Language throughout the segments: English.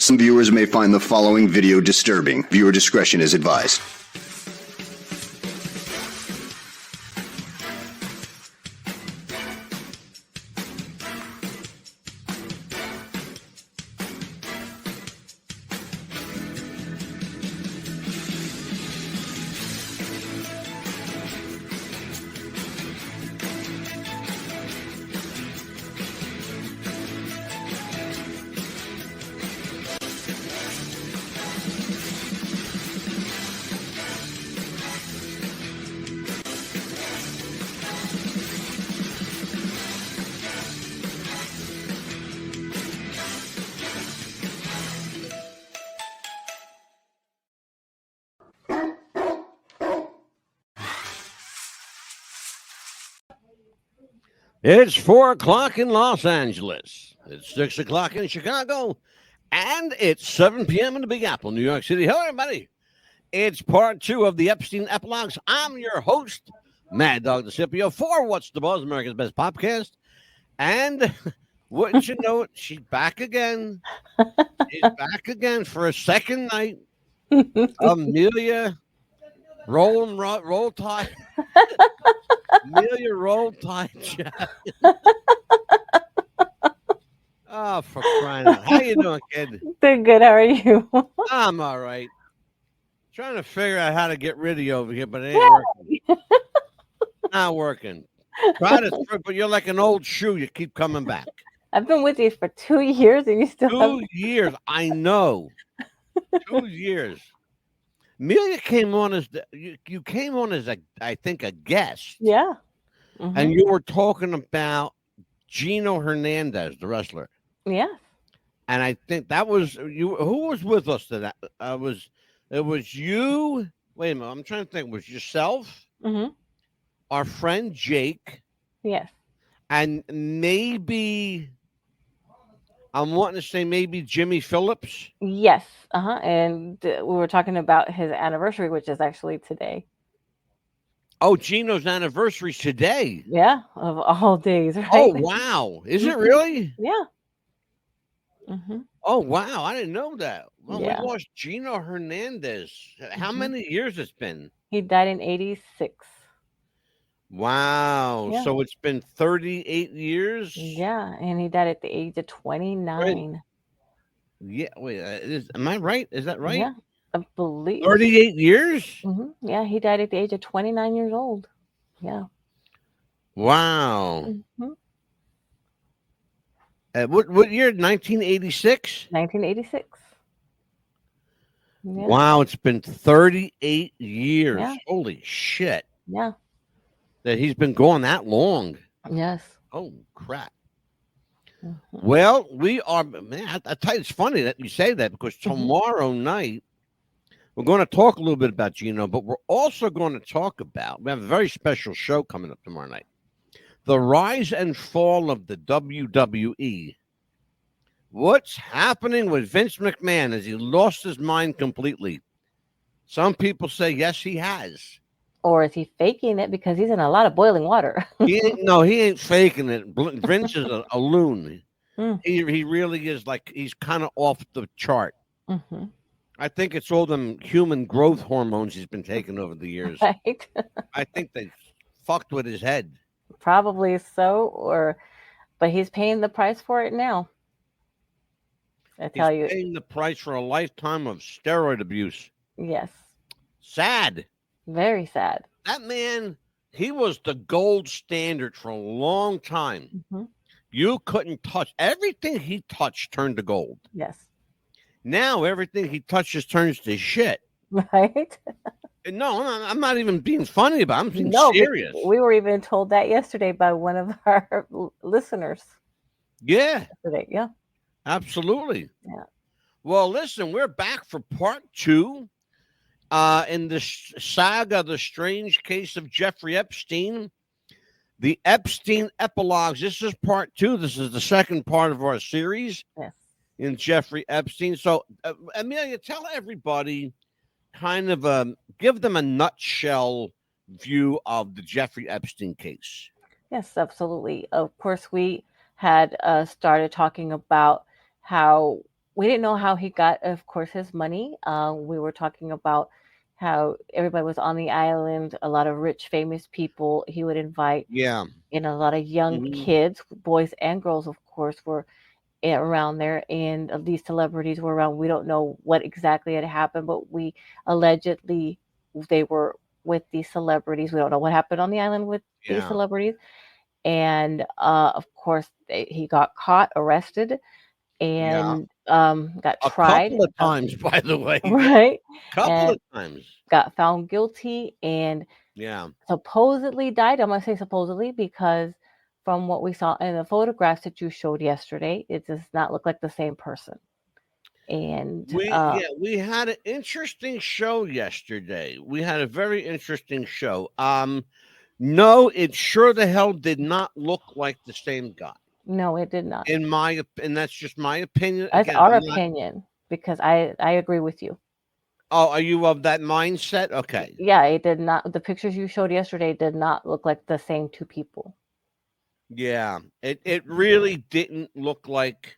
Some viewers may find the following video disturbing. Viewer discretion is advised. It's 4 o'clock in Los Angeles. It's 6 o'clock in Chicago. And it's 7 p.m. in the Big Apple, New York City. Hello, everybody. It's part 2 of the Epstein Epilogues. I'm your host, Mad Dog DeCipio, for What's the Buzz, America's Best Podcast. And wouldn't you know it, she's back again. She's back again for a second night. Amelia Roll Tide. Amelia Roll Tide. Oh, for crying out. How you doing, kid? Doing good. How are you? I'm all right. Trying to figure out how to get rid of you over here, but it ain't working. Not working. Try to, but you're like an old shoe. You keep coming back. I've been with you for 2 years, and you still 2 years. I know. 2 years. Amelia came on as you came on as I think a guest. Yeah. Mm-hmm. And you were talking about Gino Hernandez, the wrestler. Yeah. And I think that was you. Who was with us to that? It was you. Wait a minute. I'm trying to think. It was yourself, our friend Jake. Yes. And maybe I'm wanting to say maybe Jimmy Phillips. Yes. And we were talking about his anniversary, which is actually today. Oh, Gino's anniversary today. Yeah, of all days, right? Oh, wow. Is it really? Yeah. Oh, wow. I didn't know that. Well, Yeah. we lost Gino Hernandez. How many years it's been? He died in 86. Wow. Yeah. So it's been 38 years? Yeah, and he died at the age of 29. Yeah. Wait, am I right? Is that right? Yeah, I believe. 38 years? Yeah, he died at the age of 29 years old. Yeah. Wow. What year? 1986? 1986. Yeah. Wow, it's been 38 years. Yeah. Holy shit. Yeah. That he's been gone that long. Yes. Oh, crap. Well, we are, man, I tell you, it's funny that you say that because tomorrow night, we're going to talk a little bit about Gino, but we're also going to talk about, we have a very special show coming up tomorrow night. The rise and fall of the WWE. What's happening with Vince McMahon? Has he lost his mind completely? Some people say, yes, he has. Or is he faking it because he's in a lot of boiling water? He ain't faking it. Vince is a loon. He really is like, he's kind of off the chart. I think it's all them human growth hormones he's been taking over the years. Right? I think they fucked with his head. Probably so, but he's paying the price for it now. I tell you. He's paying the price for a lifetime of steroid abuse. Yes. Sad. Very sad. That man, he was the gold standard for a long time. You couldn't touch everything he touched turned to gold. Yes. Now everything he touches turns to shit. Right? No, I'm not even being funny about it. I'm being serious. We were even told that yesterday by one of our listeners. Yeah. Yesterday. Yeah. Absolutely. Yeah. Well, listen, we're back for part 2 in the saga, The Strange Case of Jeffrey Epstein, the Epstein Epilogues. This is part 2. This is the second part of our series in Jeffrey Epstein. So, Amelia, tell everybody, kind of give them a nutshell view of the Jeffrey Epstein case. Yes, absolutely. Of course, we had started talking about how we didn't know how he got, of course, his money. We were talking about how everybody was on the island, a lot of rich, famous people he would invite, Yeah. and a lot of young kids, boys and girls, of course, were around there, and these celebrities were around. We don't know what exactly had happened, but we allegedly they were with these celebrities. We don't know what happened on the island with these Yeah. celebrities, and of course he got caught, arrested, Yeah. and got A tried, couple of times, by the way. right, Couple and of times. got found guilty, and Yeah. supposedly died. I'm gonna say supposedly because from what we saw in the photographs that you showed yesterday, it does not look like the same person. And We had an interesting show yesterday. We had a very interesting show. No, it sure the hell did not look like the same guy. no, it did not. And that's just my opinion. That's Again, our I'm not. opinion because I agree with you. Oh, are you of that mindset? Okay. Yeah, it did not. The pictures you showed yesterday did not look like the same two people. Yeah. It really didn't look like.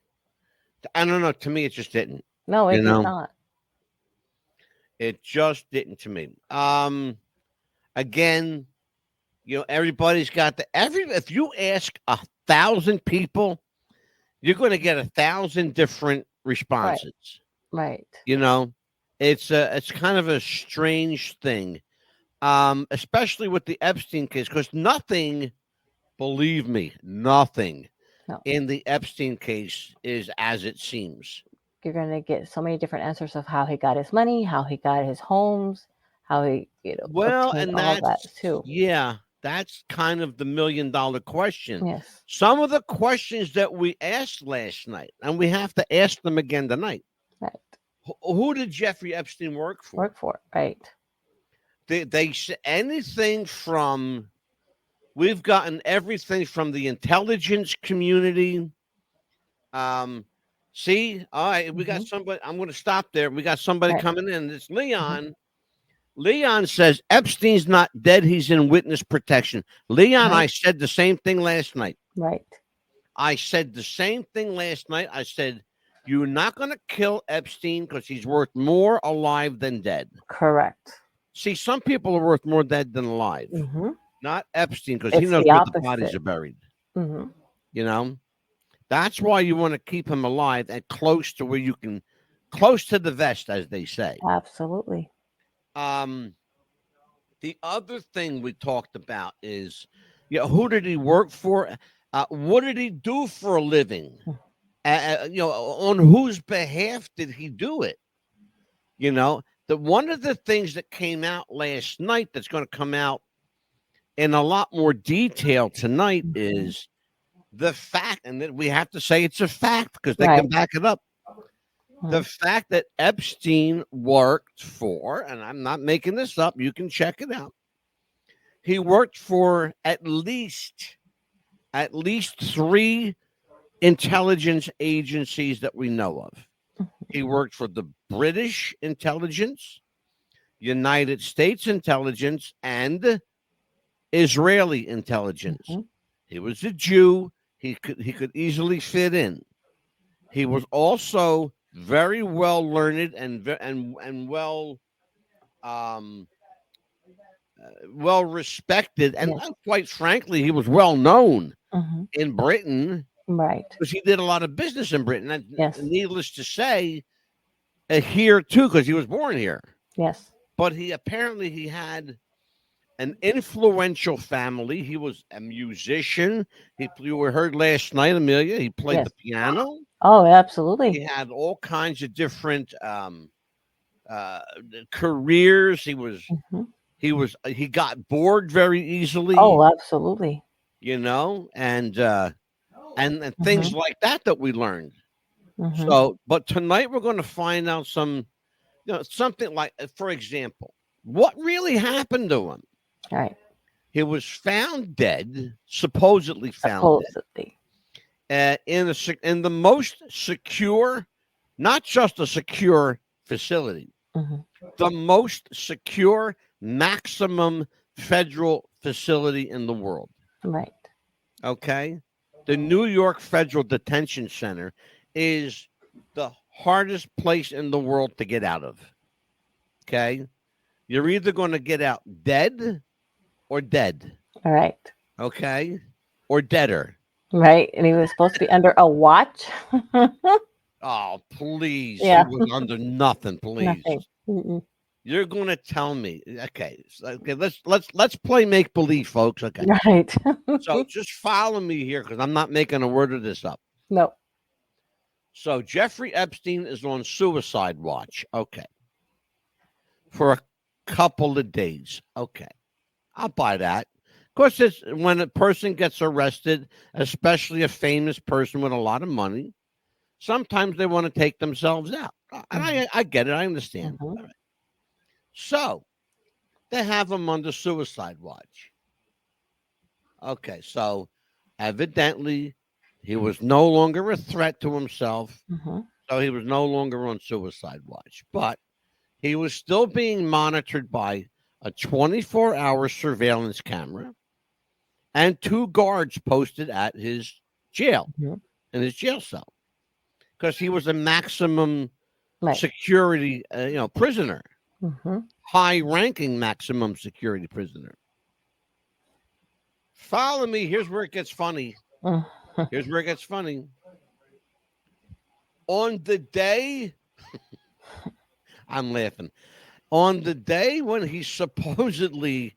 I don't know. To me, it just didn't. No, it You did know, not. it just didn't to me. Again, everybody's got if you ask 1,000 people, you're going to get 1,000 different responses. Right. It's kind of a strange thing, especially with the Epstein case, because nothing, believe me, nothing No. in the Epstein case is as it seems. You're gonna get so many different answers of how he got his money, how he got his homes, how he Well, obtained and all that too. that's kind of the $1,000,000 question. Yes. Some of the questions that we asked last night, and we have to ask them again tonight. Right. Who did Jeffrey Epstein work for? Right. They anything from. We've gotten everything from the intelligence community. See, all right, we got somebody. I'm going to stop there. We got somebody coming in. It's Leon. Leon says Epstein's not dead. He's in witness protection. Leon, I said the same thing last night. Right. I said the same thing last night. I said, you're not going to kill Epstein because he's worth more alive than dead. Correct. See, some people are worth more dead than alive. Not Epstein, because he knows where the bodies are buried. That's why you want to keep him alive and close to where you can, close to the vest, as they say. Absolutely. The other thing we talked about is, who did he work for? What did he do for a living? On whose behalf did he do it? One of the things that came out last night that's going to come out in a lot more detail tonight is the fact, and that we have to say it's a fact because they can back it up. The fact that Epstein worked for, and I'm not making this up, you can check it out. He worked for at least 3 intelligence agencies that we know of. He worked for the British intelligence, United States intelligence, and Israeli intelligence. He was a Jew. He could easily fit in. He was also very well learned and well well respected, and quite frankly, he was well known in Britain, right? Because he did a lot of business in Britain. And needless to say, here too, because he was born here. Yes, but he had an influential family. He was a musician. You were heard last night, Amelia. He played the piano. Oh, absolutely. He had all kinds of different careers. He got bored very easily. Oh, absolutely. And things like that we learned. So, but tonight we're going to find out something like, for example, what really happened to him. Right. He was found dead, supposedly found dead, in the most secure, not just a secure facility, the most secure maximum federal facility in the world. Right. Okay. The New York Federal Detention Center is the hardest place in the world to get out of. Okay? You're either going to get out dead or dead. All right. Okay? Or deader. Right. And he was supposed to be under a watch. Oh, please. Yeah. He was under nothing, please. Nothing. Mm-mm. You're going to tell me. Okay. Okay, let's play make believe, folks. Okay. Right. So just follow me here because I'm not making a word of this up. No. So Jeffrey Epstein is on suicide watch. Okay. For a couple of days. Okay. I'll buy that. Of course, it's when a person gets arrested, especially a famous person with a lot of money, sometimes they want to take themselves out. And I get it. I understand. Mhm. All right. So they have him under suicide watch. Okay. So evidently, he was no longer a threat to himself. Mhm. So he was no longer on suicide watch. But he was still being monitored by a 24-hour surveillance camera and 2 guards posted at his jail, Mhm. in his jail cell, because he was a maximum Right. security, prisoner, Mhm. high-ranking maximum security prisoner. Follow me. Here's where it gets funny. Mhm. Here's where it gets funny. On the day, I'm laughing. On the day when he supposedly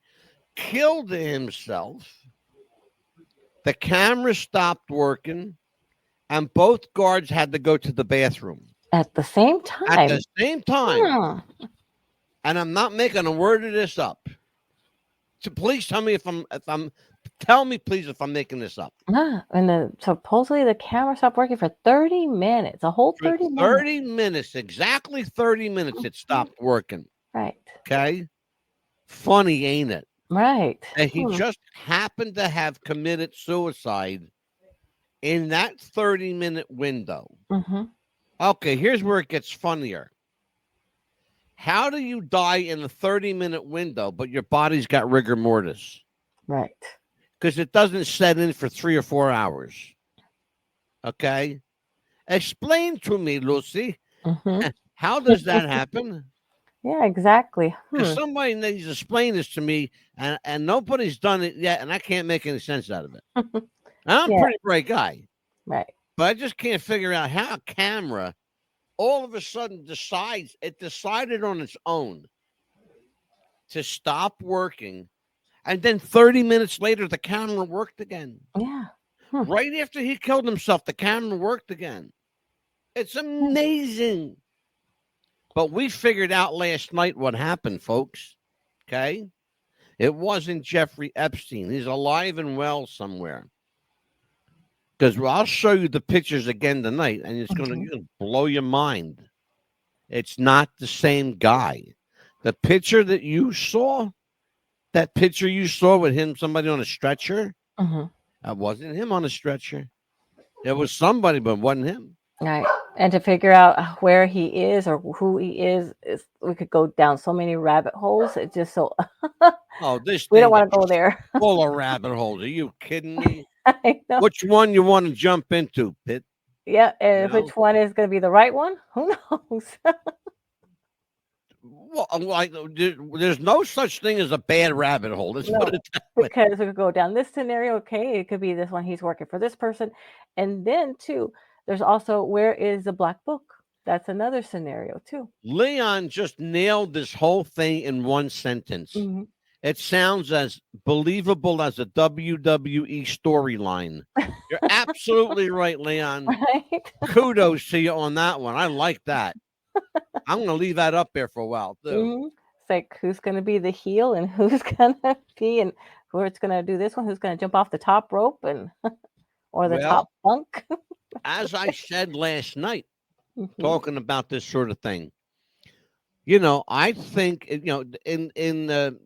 killed himself, the camera stopped working and both guards had to go to the bathroom At the same at time. the same time. Hmm. And I'm not making a word of this up. So please tell me tell me please if I'm making this up. Ah, and supposedly the camera stopped working for 30 minutes, a whole For 30 minutes. 30 minutes, exactly 30 minutes, it stopped working. Right. Okay. Funny, ain't it? Right. And he just happened to have committed suicide in that 30-minute window. Mm-hmm. Okay, here's where it gets funnier. How do you die in a 30-minute window, but your body's got rigor mortis? Right. Because it doesn't set in for 3 or 4 hours. Okay? Explain to me, Lucy. Mm-hmm. How does that happen? Yeah, exactly. Because somebody needs to explain this to me, and nobody's done it yet, and I can't make any sense out of it. I'm a Yeah. pretty bright guy, Right. but I just can't figure out how a camera all of a sudden decided on its own to stop working. And then 30 minutes later, the camera worked again. Yeah. Right after he killed himself, the camera worked again. It's amazing. But we figured out last night what happened, folks. Okay? It wasn't Jeffrey Epstein. He's alive and well somewhere. Because I'll show you the pictures again tonight, and it's going to blow your mind. It's not the same guy. The picture that you saw, with him, somebody on a stretcher, that wasn't him on a stretcher. It was somebody, but it wasn't him. Right. And to figure out where he is or who he is we could go down so many rabbit holes. It's just so This we don't thing want to is go there. full of rabbit holes. Are you kidding me? I know. Which one you want to jump into, Pitt? Yeah, and You know? which one is going to be the right one? Who knows? Well, there's no such thing as a bad rabbit hole. Let's put it that way. Because we could go down this scenario. Okay, it could be this one. He's working for this person. And then, too, there's also where is the black book? That's another scenario, too. Leon just nailed this whole thing in one sentence. It sounds as believable as a WWE storyline. You're absolutely right, Leon. Right? Kudos to you on that one. I like that. I'm going to leave that up there for a while, too. It's like who's going to be the heel and who's going to be and who's going to do this one, who's going to jump off the top rope and or the top bunk. As I said last night, talking about this sort of thing, I think, in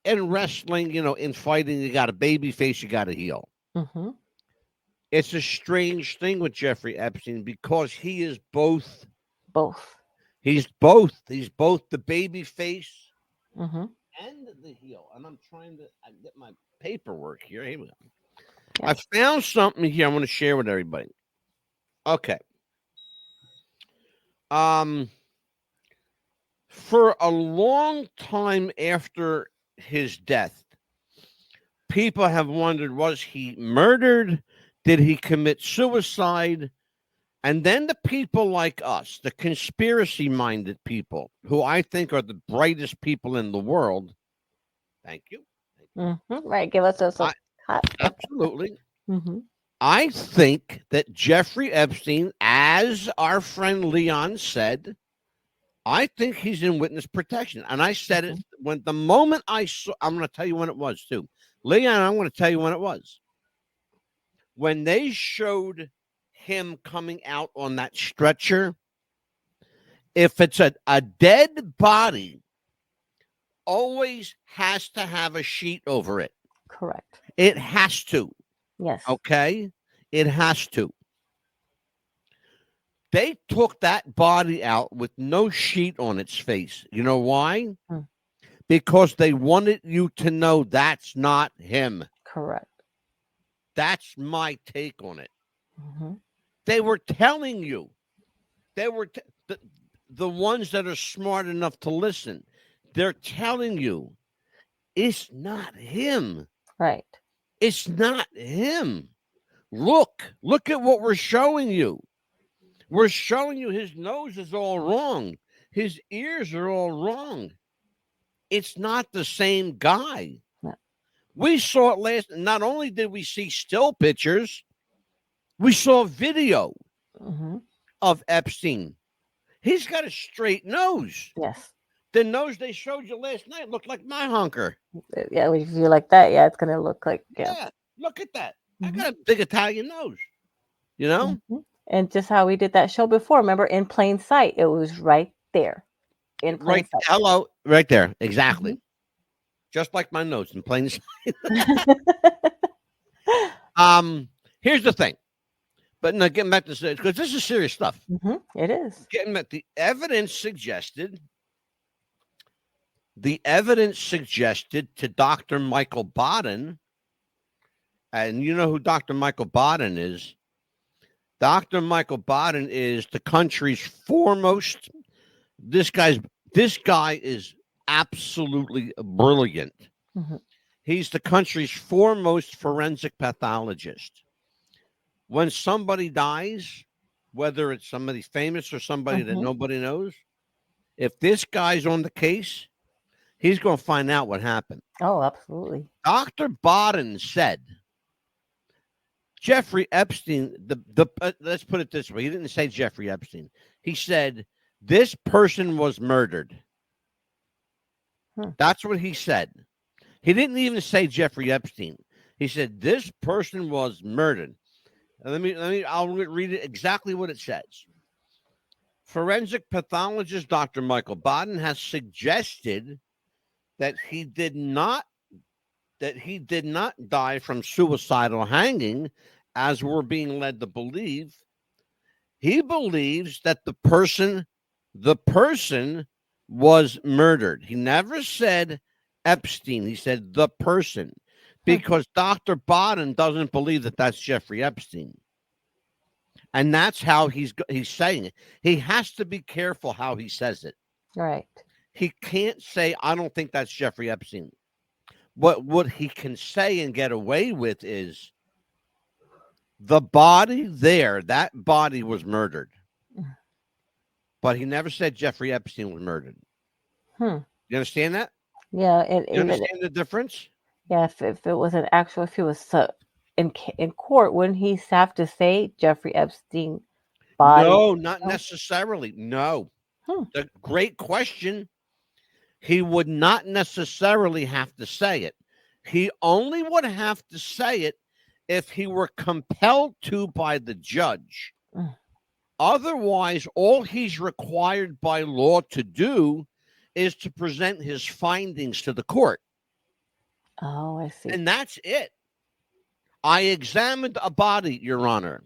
wrestling, in fighting, you got a baby face, you got a heel. It's a strange thing with Jeffrey Epstein because he is both. He's both. He's both the baby face and the heel. And I'm trying to get my paperwork here. Here we go. Yeah. I found something here I want to share with everybody. Okay. For a long time after his death, people have wondered, was he murdered? Did he commit suicide? And then the people like us, the conspiracy-minded people, who I think are the brightest people in the world. Thank you. Right. Give us a Absolutely. Mm-hmm. I think that Jeffrey Epstein, as our friend Leon said, I think he's in witness protection. And I said it when the moment I saw, I'm going to tell you when it was too. Leon, I'm going to tell you when it was. When they showed him coming out on that stretcher, if it's a dead body, always has to have a sheet over it. Correct. It has to. Yes. Okay? It has to. They took that body out with no sheet on its face. You know why? Because they wanted you to know that's not him. Correct. That's my take on it. They were telling you. They were the ones that are smart enough to listen. They're telling you it's not him. Right. It's not him. Look at what we're showing you. We're showing you his nose is all wrong. His ears are all wrong. It's not the same guy. No. We saw it last. Not only did we see still pictures, we saw video of Epstein. He's got a straight nose. Yes. The nose they showed you last night looked like my hunker. Yeah, if you like that, yeah, it's going to look like, Yeah, look at that. I got a big Italian nose, you know? And just how we did that show before, remember, in plain sight, it was right there. In plain sight. Hello, right there. Exactly. Just like my nose in plain sight. Here's the thing. But now getting back to this, because this is serious stuff. It is. Getting back, the evidence suggested to Dr. Michael Baden, and you know who Dr. Michael Baden is. Dr. Michael Baden is the country's foremost. This guy is absolutely brilliant. He's the country's foremost forensic pathologist. When somebody dies, whether it's somebody famous or somebody that nobody knows, if this guy's on the case, he's going to find out what happened. Oh, absolutely. Dr. Baden said, Jeffrey Epstein, let's put it this way. He didn't say Jeffrey Epstein. He said, this person was murdered. That's what he said. He didn't even say Jeffrey Epstein. He said, this person was murdered. I'll read it exactly what it says. Forensic pathologist Dr. Michael Baden has suggested that he did not die from suicidal hanging, as we're being led to believe. He believes that the person was murdered. He never said Epstein. He said the person, because Dr. Baden doesn't believe that that's Jeffrey Epstein. And that's how he's saying it. He has to be careful how he says it. Right. He can't say, I don't think that's Jeffrey Epstein. What he can say and get away with is the body there, that body was murdered. But he never said Jeffrey Epstein was murdered. You understand that? Yeah. You understand the difference? Yeah. If it was if he was in court, wouldn't he have to say Jeffrey Epstein body? No, not necessarily. No. The great question. He would not necessarily have to say it. He only would have to say it if he were compelled to by the judge. Otherwise, all he's required by law to do is to present his findings to the court. Oh, I see. And that's it. I examined a body, Your Honor.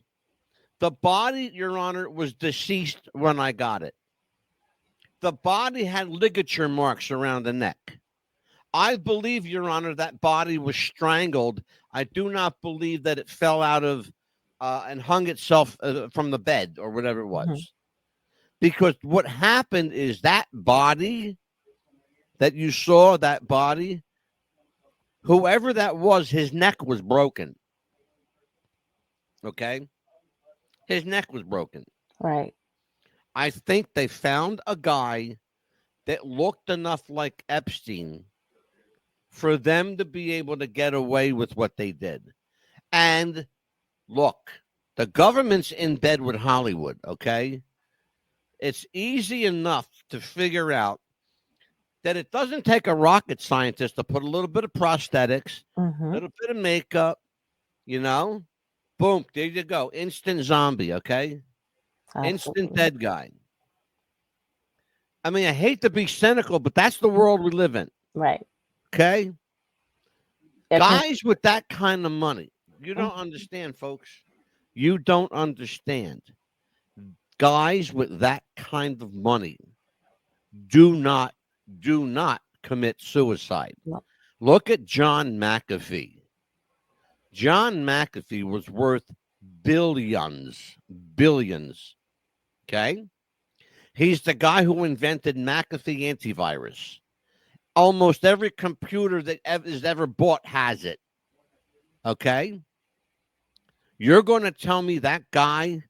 The body, Your Honor, was deceased when I got it. The body had ligature marks around the neck. I believe, Your Honor, that body was strangled. I do not believe that it fell out of and hung itself from the bed or whatever it was. Because what happened is that body that you saw, that body, whoever that was, his neck was broken. Okay? His neck was broken. Right. I think they found a guy that looked enough like Epstein for them to be able to get away with what they did. And look, the government's in bed with Hollywood, okay? It's easy enough to figure out that it doesn't take a rocket scientist to put a little bit of prosthetics, a little bit of makeup, you know? Boom, there you go. Instant zombie, okay? Absolutely. Instant dead guy. I mean, I hate to be cynical, but that's the world we live in. Right. Okay? It's Guys with that kind of money, you don't understand, folks. You don't understand. Guys with that kind of money do not commit suicide. No. Look at John McAfee. John McAfee was worth billions. Okay? He's the guy who invented McAfee antivirus. Almost every computer that is ever bought has it. Okay? You're going to tell me that guy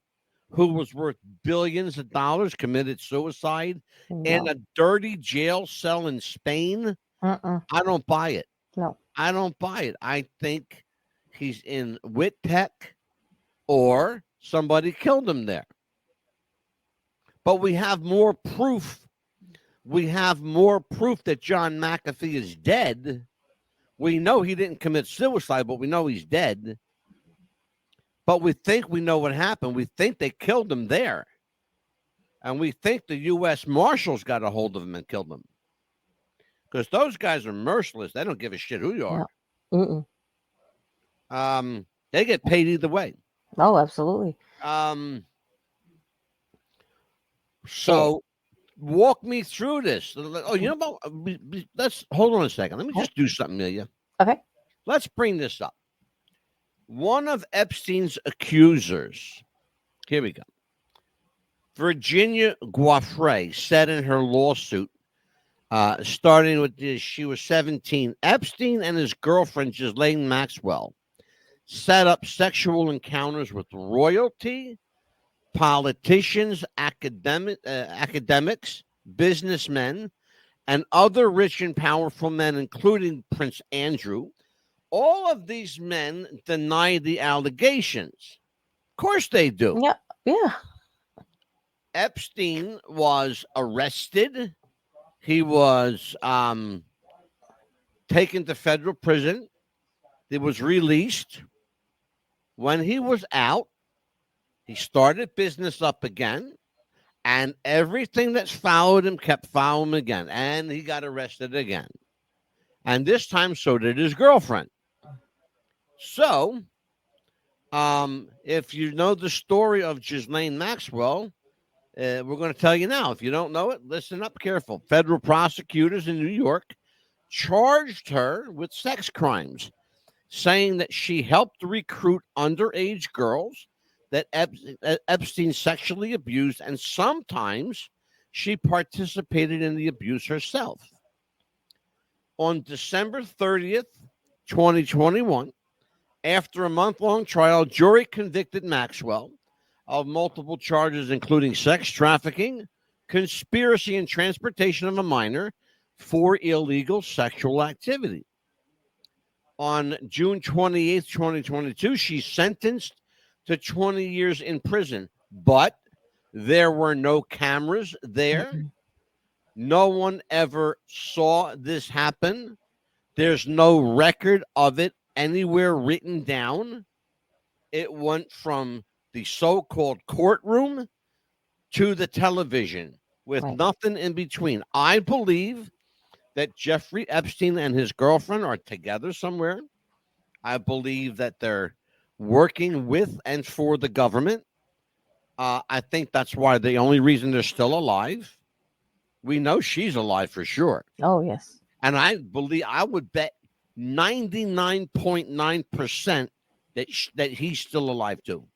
who was worth billions of dollars committed suicide in a dirty jail cell in Spain? I don't buy it. No. I don't buy it. I think he's in Wittech or somebody killed him there. But we have more proof. We have more proof that John McAfee is dead. We know he didn't commit suicide, but we know he's dead. But we think we know what happened. We think they killed him there. And we think the U.S. Marshals got a hold of him and killed him. Because those guys are merciless. They don't give a shit who you are. Yeah. They get paid either way. Oh, absolutely. So walk me through this. Oh, you know what? Let's hold on a second. Let me just do something, Amelia. Okay. Let's bring this up. One of Epstein's accusers, here we go. Virginia Guaffre said in her lawsuit, starting with this, she was 17. Epstein and his girlfriend, Ghislaine Maxwell, set up sexual encounters with royalty, politicians, academics, businessmen, and other rich and powerful men, including Prince Andrew. All of these men deny the allegations. Of course they do. Yeah. Yeah. Epstein was arrested. He was taken to federal prison. He was released. When he was out, he started business up again, and everything that's followed him kept following him again, and he got arrested again. And this time, so did his girlfriend. So, if you know the story of Ghislaine Maxwell, we're going to tell you now. If you don't know it, listen up careful. Federal prosecutors in New York charged her with sex crimes, saying that she helped recruit underage girls that Epstein sexually abused, and sometimes she participated in the abuse herself. On December 30th, 2021, after a month-long trial, jury convicted Maxwell of multiple charges, including sex trafficking, conspiracy, and transportation of a minor for illegal sexual activity. On June 28th, 2022, she's sentenced to 20 years in prison, but there were no cameras there. No one ever saw this happen. There's no record of it anywhere written down. It went from the so-called courtroom to the television with nothing in between. I believe that Jeffrey Epstein and his girlfriend are together somewhere. I believe that they're working with and for the government. I think that's why the only reason they're still alive. We know she's alive for sure. Oh, yes. And I would bet 99.9% that he's still alive too.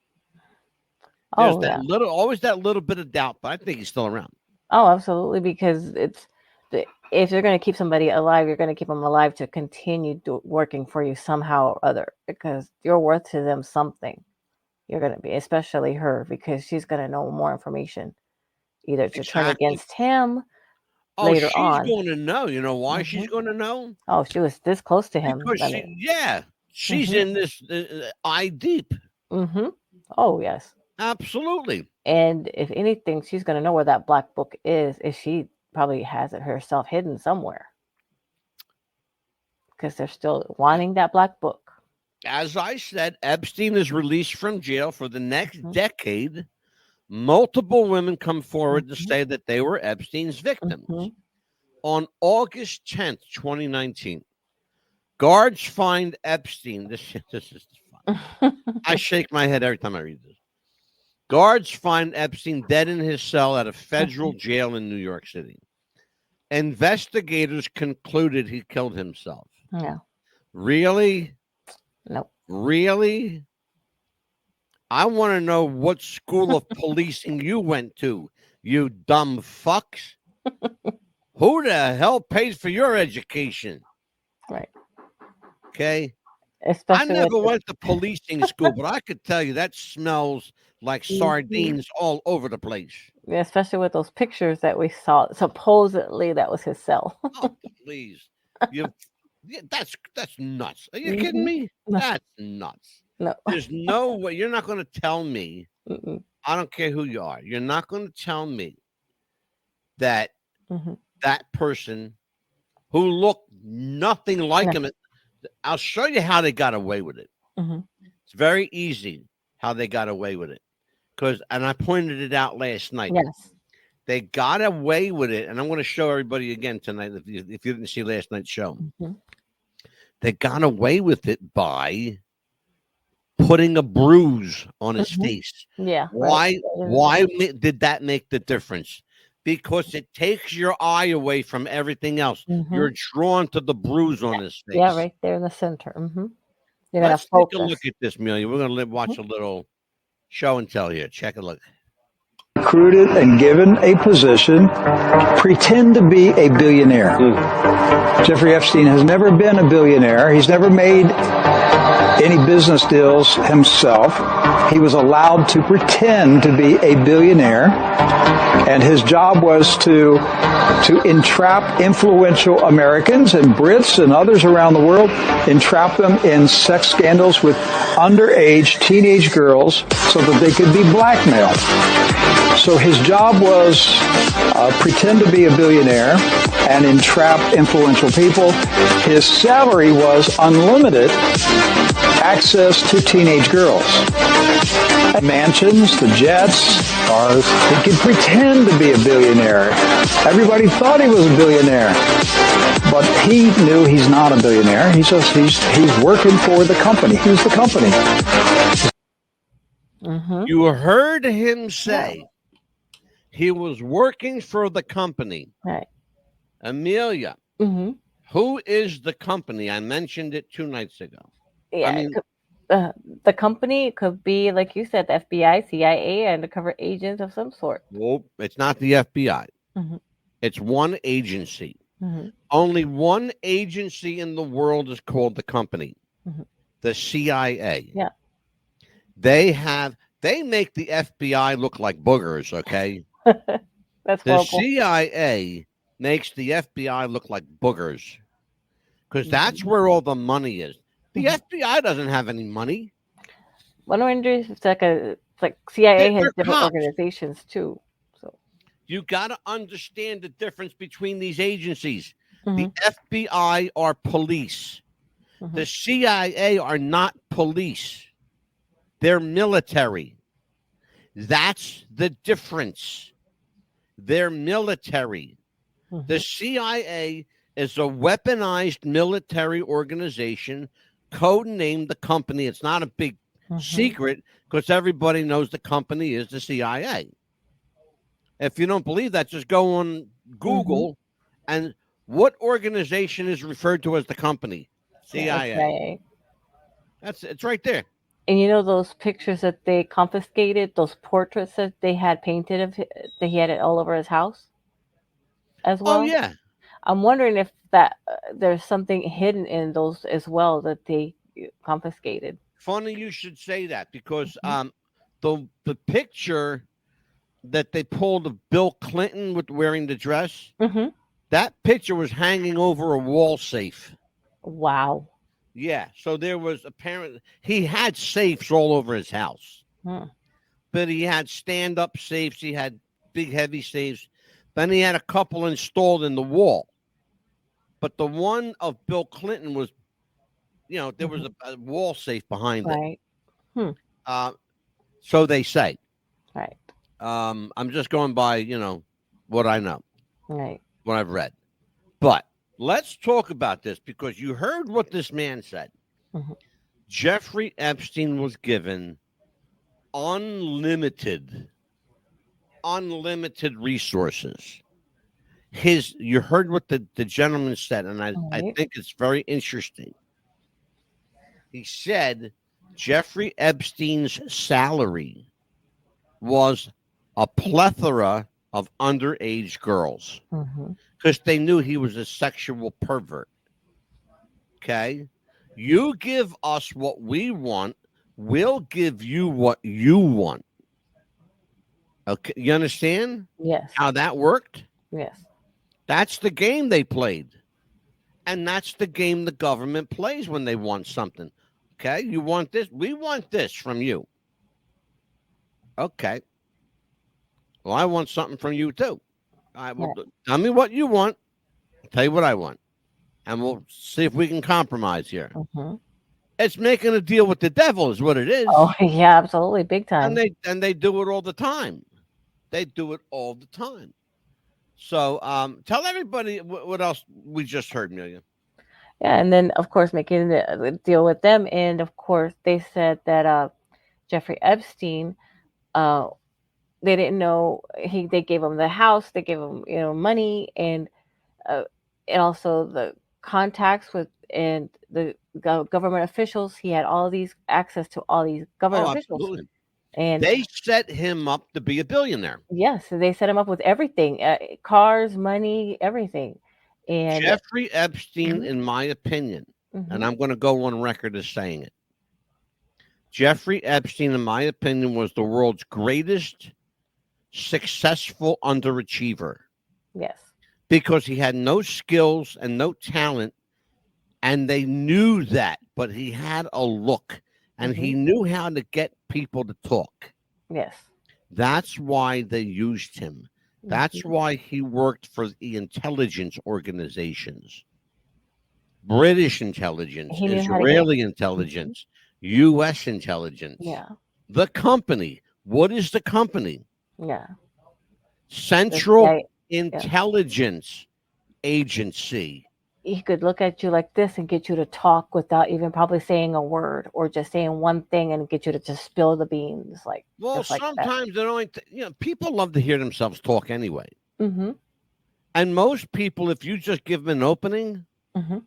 There's Oh that yeah. always that little bit of doubt, but I think he's still around. Oh, absolutely. Because if you're going to keep somebody alive, you're going to keep them alive to continue working for you somehow or other. Because you're worth to them something. You're going to be, especially her, because she's going to know more information, either to turn Exactly. against him Oh, later she's on. going to know. You know why she's Hmm. going to know? Oh, she was this close to him. Because I mean, she's hmm in this eye deep. hmm Oh, yes. Absolutely. And if anything, she's going to know where that black book is, if she probably has it herself hidden somewhere, because they're still wanting that black book. As I said, Epstein is released from jail for the next Hmm. decade. Multiple women come forward to Hmm. say that they were Epstein's victims. Hmm. On August 10th, 2019, guards find Epstein. This is fun. I shake my head every time I read this. Guards find Epstein dead in his cell at a federal jail in New York City. Investigators concluded he killed himself. Yeah. Really? Nope. Really? I want to know what school of policing you went to, you dumb fucks. Who the hell pays for your education? Right. Okay. I Especially with never went to policing school, but I could tell you that smells like sardines all over the place. especially with those pictures that we saw. Supposedly that was his cell. Oh, please. That's nuts. Are you kidding me? No. That's nuts. No. There's no way. You're not going to tell me. Mm-mm. I don't care who you are. You're not going to tell me that that person who looked nothing like him. I'll show you how they got away with it. It's very easy how they got away with it. And I pointed it out last night. Yes. They got away with it. And I'm going to show everybody again tonight if you didn't see last night's show. They got away with it by putting a bruise on his face. Yeah. Why? Right. Why did that make the difference? Because it takes your eye away from everything else. You're drawn to the bruise on his face. Yeah, right there in the center. You're Let's gonna take a focus. look at this, Amelia. We're going to watch a little show and tell here. Check a look. Recruited and given a position, pretend to be a billionaire. Jeffrey Epstein has never been a billionaire. He's never made any business deals himself. He was allowed to pretend to be a billionaire, and his job was to entrap influential Americans and Brits and others around the world, entrap them in sex scandals with underage teenage girls so that they could be blackmailed. So his job was pretend to be a billionaire and entrap influential people. His salary was unlimited access to teenage girls. Mansions, the jets, cars. He could pretend to be a billionaire. Everybody thought he was a billionaire. But he knew he's not a billionaire. He's working for the company. He's the company. You heard him say he was working for the company. Right. Amelia, who is the company? I mentioned it 2 nights ago. Yeah. I mean, the company could be, like you said, the FBI, CIA, undercover agents of some sort. Well, it's not the FBI. It's one agency. Only one agency in the world is called the company, the CIA. Yeah. They make the FBI look like boogers, okay? That's the horrible. CIA makes the FBI look like boogers because that's where all the money is. The FBI doesn't have any money. I wonder if it's like CIA has different cops. organizations too. So you got to understand the difference between these agencies. The FBI are police. The CIA are not police. They're military. That's the difference. They're military. The CIA is a weaponized military organization, codenamed the company. It's not a big secret because everybody knows the company is the CIA. If you don't believe that, just go on Google and what organization is referred to as the company? CIA. CIA. It's right there. And you know those pictures that they confiscated, those portraits that they had painted of that he had it all over his house as Oh well. yeah. I'm wondering if that there's something hidden in those as well that they confiscated. Funny you should say that because Mhm. the picture that they pulled of Bill Clinton with wearing the dress, Mhm. that picture was hanging over a wall safe. Wow. Yeah, so there was apparently he had safes all over his house, Hmm. but he had stand-up safes. He had big, heavy safes. Then he had a couple installed in the wall. But the one of Bill Clinton was, there was Mhm. a wall safe behind it. Right. Hmm. Uh, so they say. Right. I'm just going by, what I know, Right. what I've read. But let's talk about this because you heard what this man said. Mhm. Jeffrey Epstein was given unlimited resources. You heard what the gentleman said, and I Right. think it's very interesting. He said Jeffrey Epstein's salary was a plethora of underage girls Mhm. because they knew he was a sexual pervert. Okay. You give us what we want, we'll give you what you want. Okay. You understand Yes. how that worked? Yes. That's the game they played. And that's the game the government plays when they want something. Okay. You want this? We want this from you. Okay. Well, I want something from you too. All right. Well, Right. tell me what you want. I'll tell you what I want. And we'll see if we can compromise here. Mhm. It's making a deal with the devil, is what it Oh is. yeah, absolutely, big And time. they do it all the time. They do it all the time. So tell everybody what else we just heard, Amelia. Yeah, and then of course making the deal with them, and of course they said that Jeffrey Epstein, uh, they didn't know they gave him the house, they gave him money, uh, and also the contacts with and the government officials. He had all these access to all these government Oh, officials, absolutely. and They set him up to be a billionaire. yes, they set him up with everything, cars, money, everything, and Jeffrey Epstein, mhm, in my opinion, and mhm, I'm going to go on record as saying it. Jeffrey Epstein, in my opinion, was the world's greatest successful underachiever yes, because he had no skills and no talent, and they knew that, but he had a look and mhm, he knew how to get people to talk. yes, That's why they used him. That's mhm. why he worked for the intelligence organizations, British intelligence, He knew how to get. Israeli Mhm, intelligence, US intelligence. yeah, The company. What is the company? yeah, Central yeah, yeah. Intelligence Agency. He could look at you like this and get you to talk without even probably saying a word, or just saying one thing and get you to just spill the beans, like Well, just like that. sometimes they don't, people love to hear themselves talk anyway. Hmm. And most people, if you just give them an opening, Hmm.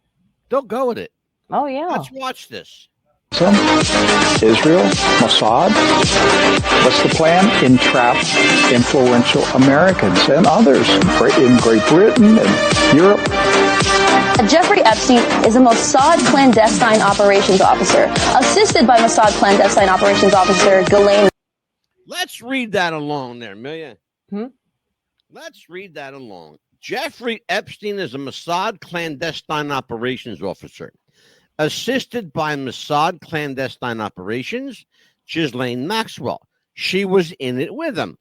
they'll go with it. Oh yeah. Let's watch this. Israel, Mossad. What's the plan? Entrap influential Americans and others in Great Britain and Europe. Jeffrey Epstein is a Mossad clandestine operations officer, assisted by Mossad clandestine operations officer Ghislaine. Let's read that along there, Amelia. Hmm? Let's read that along. Jeffrey Epstein is a Mossad clandestine operations officer, assisted by Mossad clandestine operations, Ghislaine Maxwell. She was in it with him.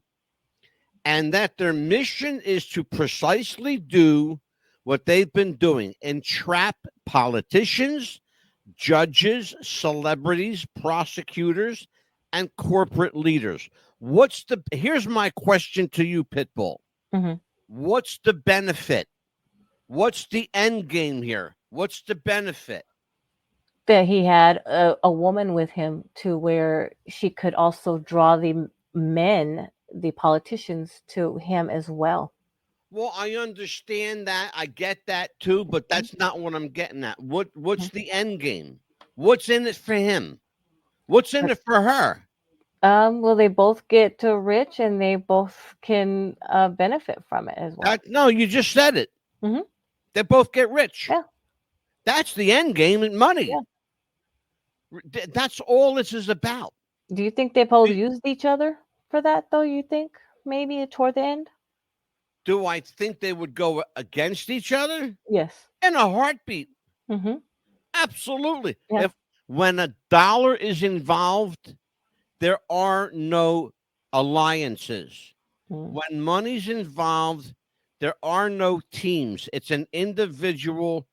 And that their mission is to precisely do what they've been doing, entrap politicians, judges, celebrities, prosecutors, and corporate leaders. Here's my question to you, Pitbull. Hmm. What's the benefit? What's the end game here? What's the benefit? That he had a woman with him to where she could also draw the men, the politicians, to him as well. Well, I understand that. I get that too, but that's not what I'm getting at. What's Mhm. the end game? What's in it for him? What's in it for her? Well, they both get to rich, and they both can benefit from it as well. No, you just said it. Mhm. They both get rich. Yeah. That's the end game in money. Yeah. That's all this is about. Do you think they both used each other for that, though? You think maybe toward the end? Do I think they would go against each other? Yes. In a heartbeat. Mm-hmm. Absolutely. Yeah. When a dollar is involved, there are no alliances. When money's involved, there are no teams. It's an individual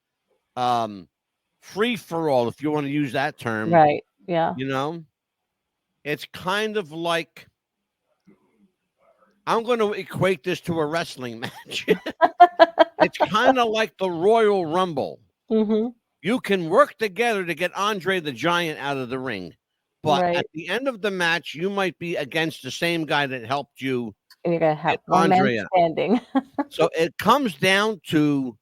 free-for-all, if you want to use that term. Right. Yeah. You know? It's kind of like, I'm going to equate this to a wrestling match. It's kind of like the Royal Rumble. Mm-hmm. You can work together to get Andre the Giant out of the ring. But at the end of the match, you might be against the same guy that helped you. And you're going to have one man standing. So it comes down to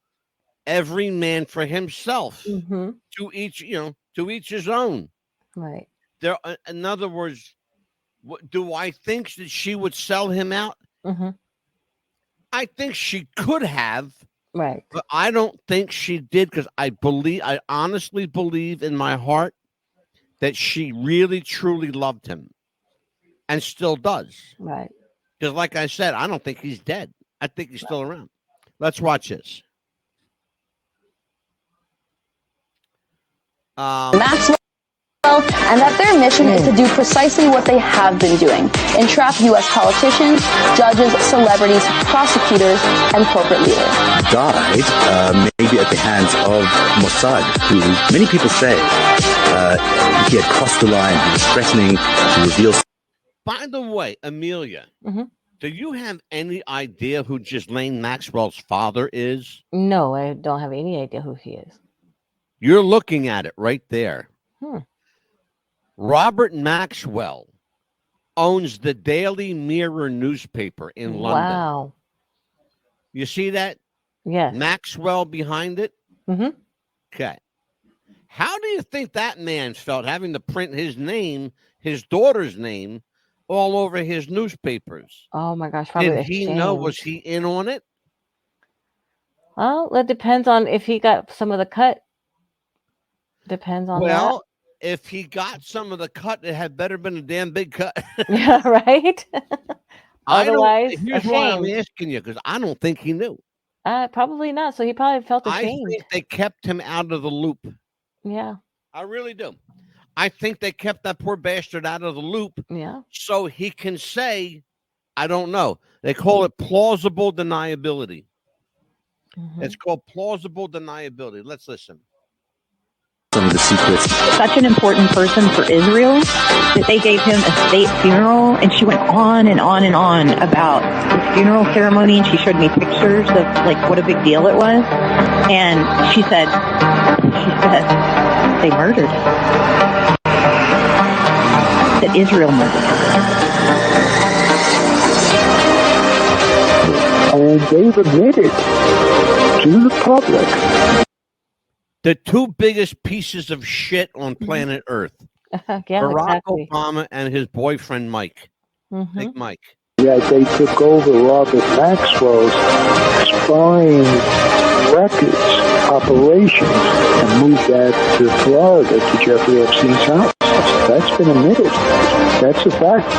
every man for himself. Mm-hmm. To each his own. Right. There, in other words, do I think that she would sell him out? Mm-hmm. I think she could have. Right. But I don't think she did, because I honestly believe in my heart that she really, truly loved him and still does. Right. Because like I said, I don't think he's dead. I think he's still around. Let's watch this. Maxwell, and that their mission is to do precisely what they have been doing: entrap U.S. politicians, judges, celebrities, prosecutors, and corporate leaders. Died maybe at the hands of Mossad, who many people say he had crossed the line. He was threatening to reveal. By the way, Amelia, do you have any idea who Ghislaine Maxwell's father is? No, I don't have any idea who he is. You're looking at it right there. Robert Maxwell owns the Daily Mirror newspaper in London. Wow. You see that? Yes. Maxwell behind it? Mm-hmm. Okay. How do you think that man felt having to print his name, his daughter's name, all over his newspapers? Oh my gosh. Probably Did he know? Was he in on it? Well, that depends on if he got some of the cut. Depends on that. If he got some of the cut, it had better been a damn big cut. Yeah, right? Otherwise, here's why I'm asking you, because I don't think he knew. Probably not. So he probably felt ashamed. I think they kept him out of the loop. Yeah. I really do. I think they kept that poor bastard out of the loop. Yeah. So he can say, I don't know. They call it plausible deniability. It's called plausible deniability. Let's listen. Some of the secrets. Such an important person for Israel that they gave him a state funeral, and she went on and on and on about the funeral ceremony, and she showed me pictures of like what a big deal it was. And she said they murdered him. That Israel murdered him. And they've admitted to the public. The two biggest pieces of shit on planet Earth. Barack Obama and his boyfriend, Mike. Big Mike. Yeah, they took over Robert Maxwell's spying records operations and moved that to Florida to Jeffrey Epstein's house. That's been admitted. That's a fact.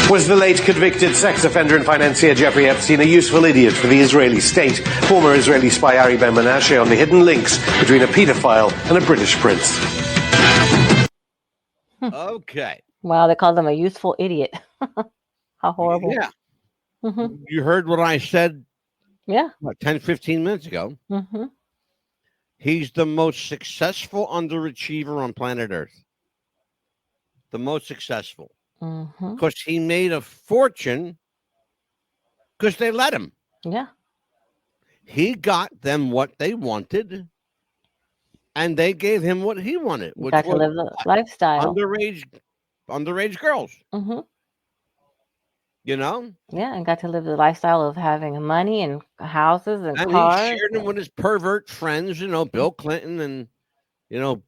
Was the late convicted sex offender and financier Jeffrey Epstein a useful idiot for the Israeli state? Former Israeli spy Ari Ben Menashe on the hidden links between a pedophile and a British prince. Okay. Wow, they called him a useful idiot. How horrible. Yeah. You heard what I said? Yeah. What, 10, 15 minutes ago? He's the most successful underachiever on planet Earth. The most successful. because he made a fortune because they let him. Yeah. He got them what they wanted, and they gave him what he wanted, You which got to was live the lifestyle. underage girls. You know? Yeah, and got to live the lifestyle of having money and houses and And cars. he shared them with his pervert friends, Bill Clinton and,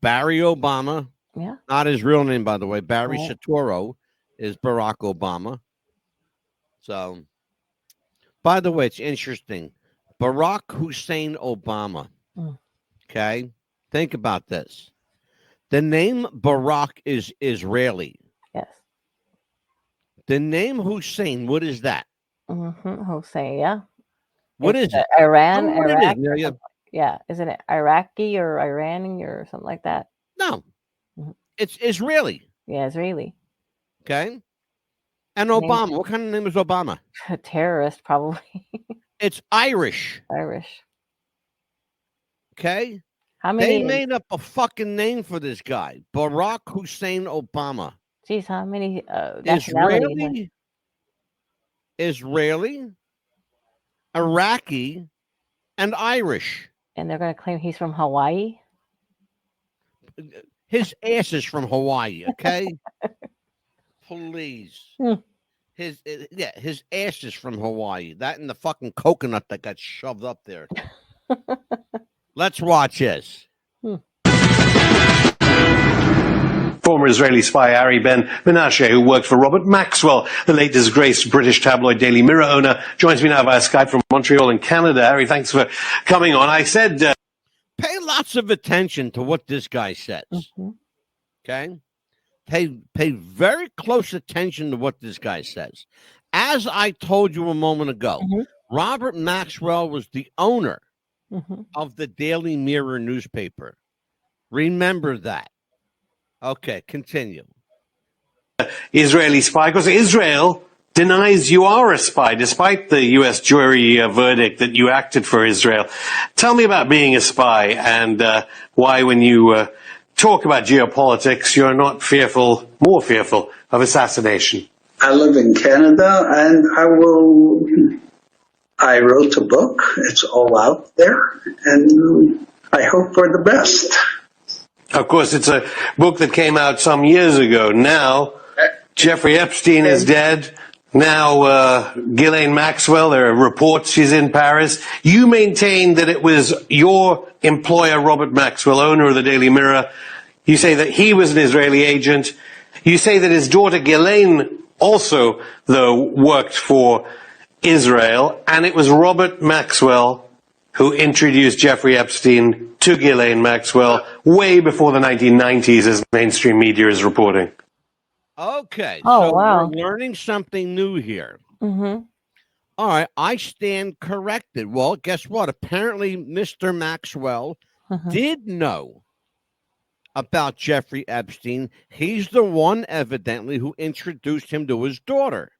Barry Obama. Yeah. Not his real name, by the way. Barry Right. Soetoro is Barack Obama. So, by the way, it's interesting. Barack Hussein Obama. Okay? Think about this. The name Barack is Israeli. Yes. The name Hussein, what is that? Hussein, yeah. What is it? Iran, Tell me what it is, Iraq. Amelia. Yeah. Isn't it Iraqi or Iranian or something like that? No. It's Israeli. Yeah, Israeli. Okay? And Obama. What kind of name is Obama? A terrorist, probably. It's Irish. Irish. Okay? How many? They made up a fucking name for this guy. Barack Hussein Obama. Geez, how many nationalities? Israeli, Iraqi, and Irish. And they're going to claim he's from Hawaii? His ass is from Hawaii, okay? Please. His ass is from Hawaii. That and the fucking coconut that got shoved up there. Let's watch this. Former Israeli spy Ari Ben Menashe, who worked for Robert Maxwell, the late disgraced British tabloid Daily Mirror owner, joins me now via Skype from Montreal in Canada. Ari, thanks for coming on. I said... Pay lots of attention to what this guy says. Okay? Pay very close attention to what this guy says. As I told you a moment ago, Robert Maxwell was the owner of the Daily Mirror newspaper. Remember that. Okay, continue. Israeli spy, because Israel denies you are a spy, despite the U.S. jury verdict that you acted for Israel. Tell me about being a spy and why when you talk about geopolitics, you're not more fearful of assassination. I live in Canada, and I wrote a book. It's all out there, and I hope for the best. Of course, it's a book that came out some years ago. Now, Jeffrey Epstein is dead. Now, Ghislaine Maxwell, there are reports she's in Paris. You maintain that it was your employer, Robert Maxwell, owner of the Daily Mirror. You say that he was an Israeli agent. You say that his daughter Ghislaine also, though, worked for Israel. And it was Robert Maxwell who introduced Jeffrey Epstein to Ghislaine Maxwell way before the 1990s, as mainstream media is reporting. Okay. Oh, wow. We're learning something new here. Mm-hmm. All right. I stand corrected. Well, guess what? Apparently, Mr. Maxwell did know about Jeffrey Epstein. He's the one, evidently, who introduced him to his daughter,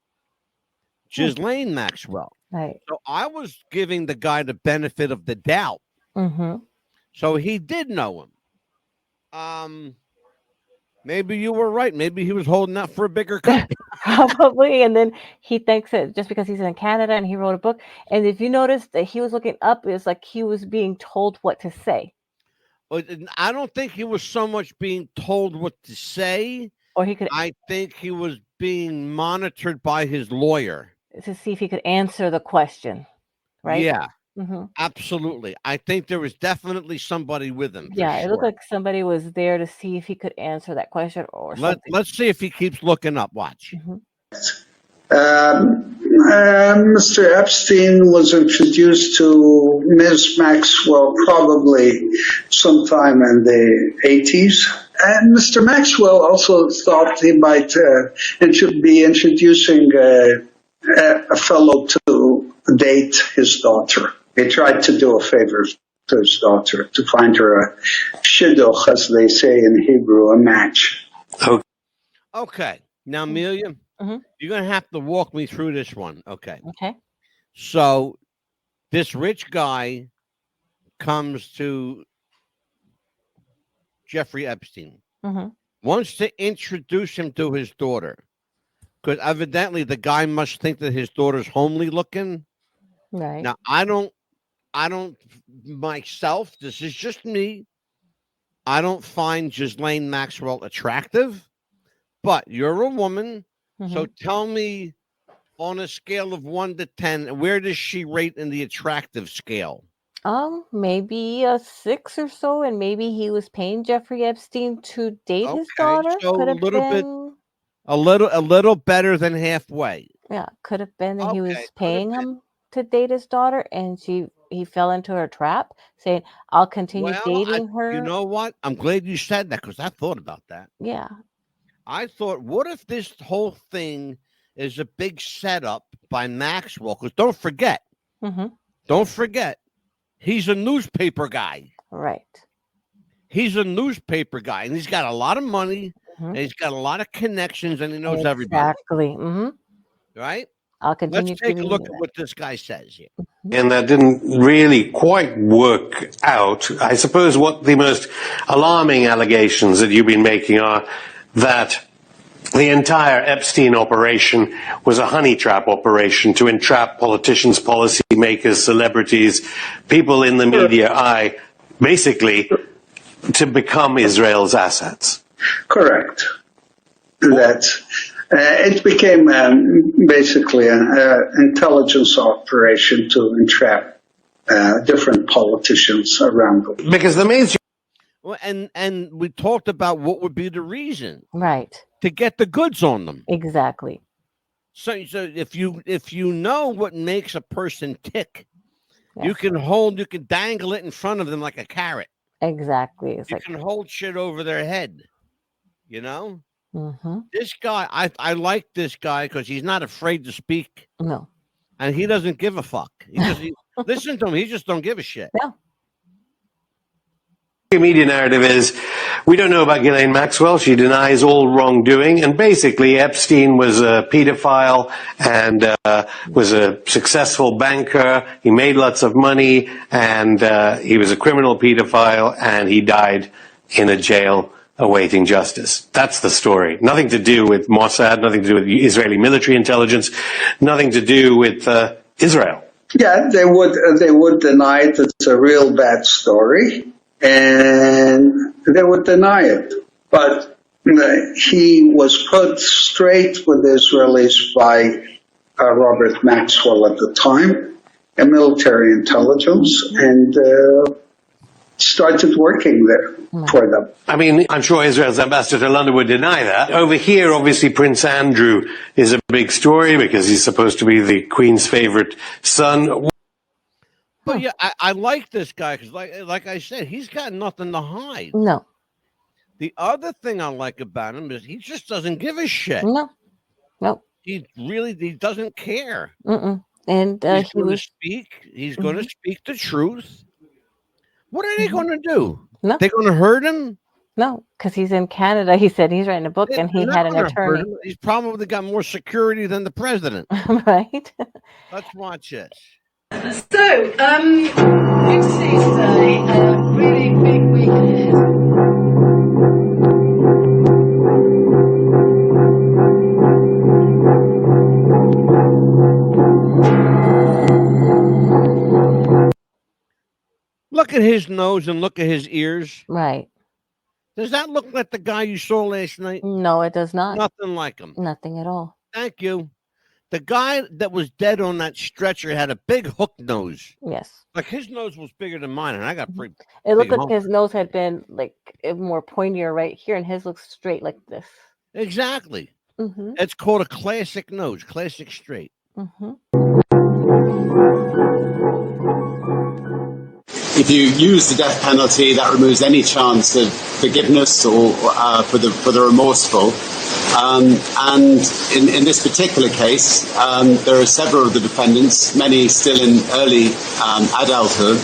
Ghislaine Maxwell. Right. So I was giving the guy the benefit of the doubt. So he did know him. Maybe you were right. Maybe he was holding out for a bigger company. Probably. And then he thinks that just because he's in Canada and he wrote a book. And if you notice that he was looking up, it's like he was being told what to say. I don't think he was so much being told what to say. Or he could. I think he was being monitored by his lawyer to see if he could answer the question. Right? Yeah. Absolutely. I think there was definitely somebody with him. Yeah, it looked like somebody was there to see if he could answer that question or something. Let's see if he keeps looking up. Watch. Mr. Epstein was introduced to Ms. Maxwell probably sometime in the 80s. And Mr. Maxwell also thought he might be introducing a fellow to date his daughter. He tried to do a favor to his daughter, to find her a shidduch, as they say in Hebrew, a match. Okay. Now, Amelia, you're going to have to walk me through this one. Okay. Okay. So this rich guy comes to Jeffrey Epstein, wants to introduce him to his daughter. Because evidently the guy must think that his daughter's homely looking. Right. Now, I don't myself, this is just me. I don't find Ghislaine Maxwell attractive, but you're a woman. So tell me, on a scale of 1 to 10, where does she rate in the attractive scale? Maybe a 6 or so, and maybe he was paying Jeffrey Epstein to date his daughter. So Could a have little bit, been, a little better than halfway. yeah, could have been that he was Okay, could have paying been. him to date his daughter, and he fell into her trap, saying, "I'll continue Well, dating her." you know what? I'm glad you said that because I thought about that. Yeah. I thought, what if this whole thing is a big setup by Maxwell? Because don't forget, he's a newspaper guy. Right. He's a newspaper guy, and he's got a lot of money, and he's got a lot of connections, and he knows everybody. Exactly. Right? I'll continue. Let's take a look at what this guy says here. And that didn't really quite work out. I suppose what the most alarming allegations that you've been making are that the entire Epstein operation was a honey trap operation to entrap politicians, policymakers, celebrities, people in the media eye, basically to become Israel's assets. Correct. That it became basically an intelligence operation to entrap different politicians around the world. Because the mainstream. Well, and we talked about what would be the reason, right, to get the goods on them. Exactly. So if you know what makes a person tick, you can dangle it in front of them like a carrot. Exactly. You can hold shit over their head. You know, Mm-hmm. this guy, I like this guy because he's not afraid to speak. No. And he doesn't give a fuck. Listen to him. He just don't give a shit. No. The media narrative is, we don't know about Ghislaine Maxwell. She denies all wrongdoing. And basically, Epstein was a pedophile and was a successful banker. He made lots of money, and he was a criminal pedophile, and he died in a jail awaiting justice. That's the story. Nothing to do with Mossad, nothing to do with Israeli military intelligence, nothing to do with Israel. Yeah, they would deny it. It's a real bad story, and they would deny it. But he was put straight with the Israelis by Robert Maxwell at the time, a military intelligence, and started working there for them. I mean, I'm sure Israel's ambassador to London would deny that. Over here, obviously, Prince Andrew is a big story because he's supposed to be the Queen's favorite son. But yeah, I like this guy because, like I said, he's got nothing to hide. No. The other thing I like about him is he just doesn't give a shit. No. He doesn't care. Mm-mm. And he's going to speak. He's going to speak the truth. What are they going to do? No. They're going to hurt him? No, because he's in Canada. He said he's writing a book and he had an attorney. He's probably got more security than the president. Right. Let's watch this. So, good to see you today. Really big week ahead. Look at his nose and look at his ears. Right. Does that look like the guy you saw last night? No, it does not. Nothing like him. Nothing at all. Thank you. The guy that was dead on that stretcher had a big hook nose. Yes. Like his nose was bigger than mine, and I got pretty. It looked like his nose had been like more pointier right here, and his looks straight like this. Exactly. Mm-hmm. It's called a classic nose, classic straight. Mm-hmm. If you use the death penalty, that removes any chance of forgiveness or for the remorseful. And in this particular case, there are several of the defendants, many still in early adulthood,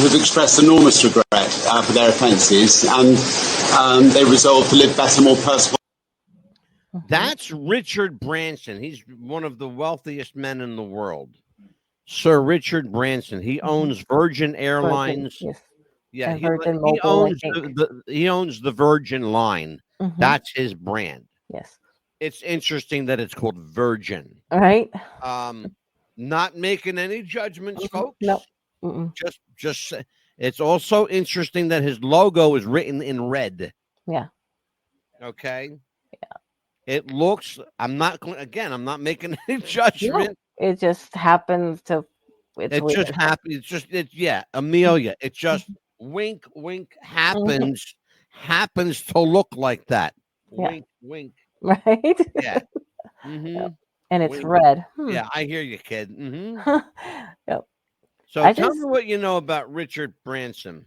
who've expressed enormous regret for their offences, and they resolve to live better, more personal. That's Richard Branson. He's one of the wealthiest men in the world. Sir Richard Branson. He owns Virgin Airlines. Yes. Yeah, he owns the Virgin line. Mm-hmm. That's his brand. Yes. it's interesting that it's called Virgin. All right. Not making any judgments, folks. No. Just it's also interesting that his logo is written in red. Yeah. Okay. Yeah. It looks. I'm not making any judgment. No, it just happens to. Just happens. Yeah, Amelia. It just wink, wink happens to look like that. Yeah. Wink, wink. Right. Yeah. Mm-hmm. And it's red. Yeah, I hear you, kid. Mm-hmm. Yep. So tell me what you know about Richard Branson.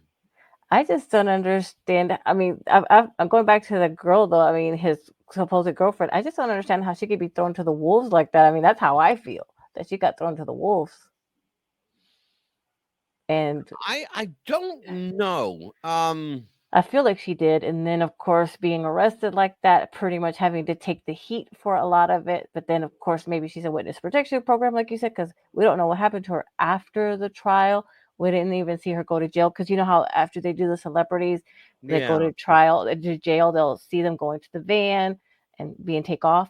I just don't understand. I mean, I'm going back to the girl, though. I mean, his supposed girlfriend. I just don't understand how she could be thrown to the wolves like that. I mean, that's how I feel, that she got thrown to the wolves. And I don't know. I feel like she did. And then, of course, being arrested like that, pretty much having to take the heat for a lot of it. But then, of course, maybe she's a witness protection program, like you said, because we don't know what happened to her after the trial. We didn't even see her go to jail, because you know how after they do the celebrities, they go to trial, to jail, they'll see them going to the van and being taken off.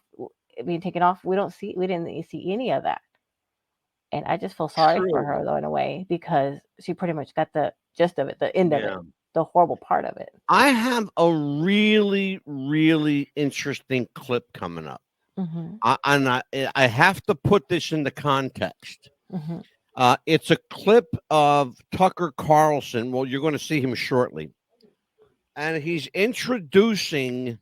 We didn't see any of that. And I just feel sorry for her, though, in a way, because she pretty much got the gist of it, the end of it, the horrible part of it. I have a really, really interesting clip coming up. Mm-hmm. I have to put this into context. Mm-hmm. It's a clip of Tucker Carlson. Well, you're going to see him shortly. And he's introducing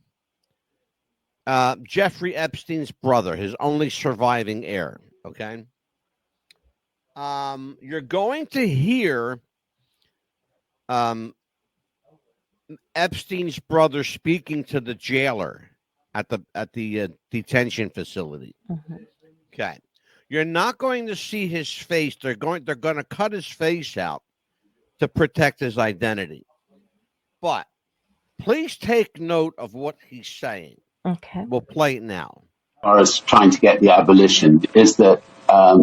Jeffrey Epstein's brother, his only surviving heir. Okay. You're going to hear Epstein's brother speaking to the jailer at the detention facility. Mm-hmm. Okay. You're not going to see his face. They're going to cut his face out to protect his identity. But please take note of what he's saying. Okay. We'll play it now. As far as trying to get the abolition is that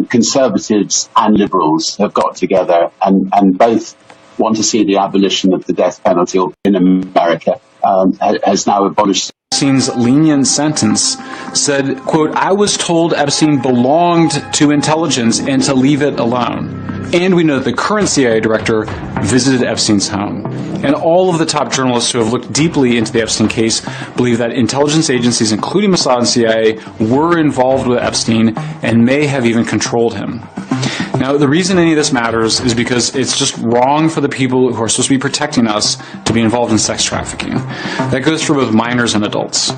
conservatives and liberals have got together and both want to see the abolition of the death penalty in America, has now abolished. Epstein's lenient sentence said, quote, "I was told Epstein belonged to intelligence and to leave it alone." And we know that the current CIA director visited Epstein's home. And all of the top journalists who have looked deeply into the Epstein case believe that intelligence agencies, including Mossad and CIA, were involved with Epstein and may have even controlled him. Now, the reason any of this matters is because it's just wrong for the people who are supposed to be protecting us to be involved in sex trafficking. That goes for both minors and adults.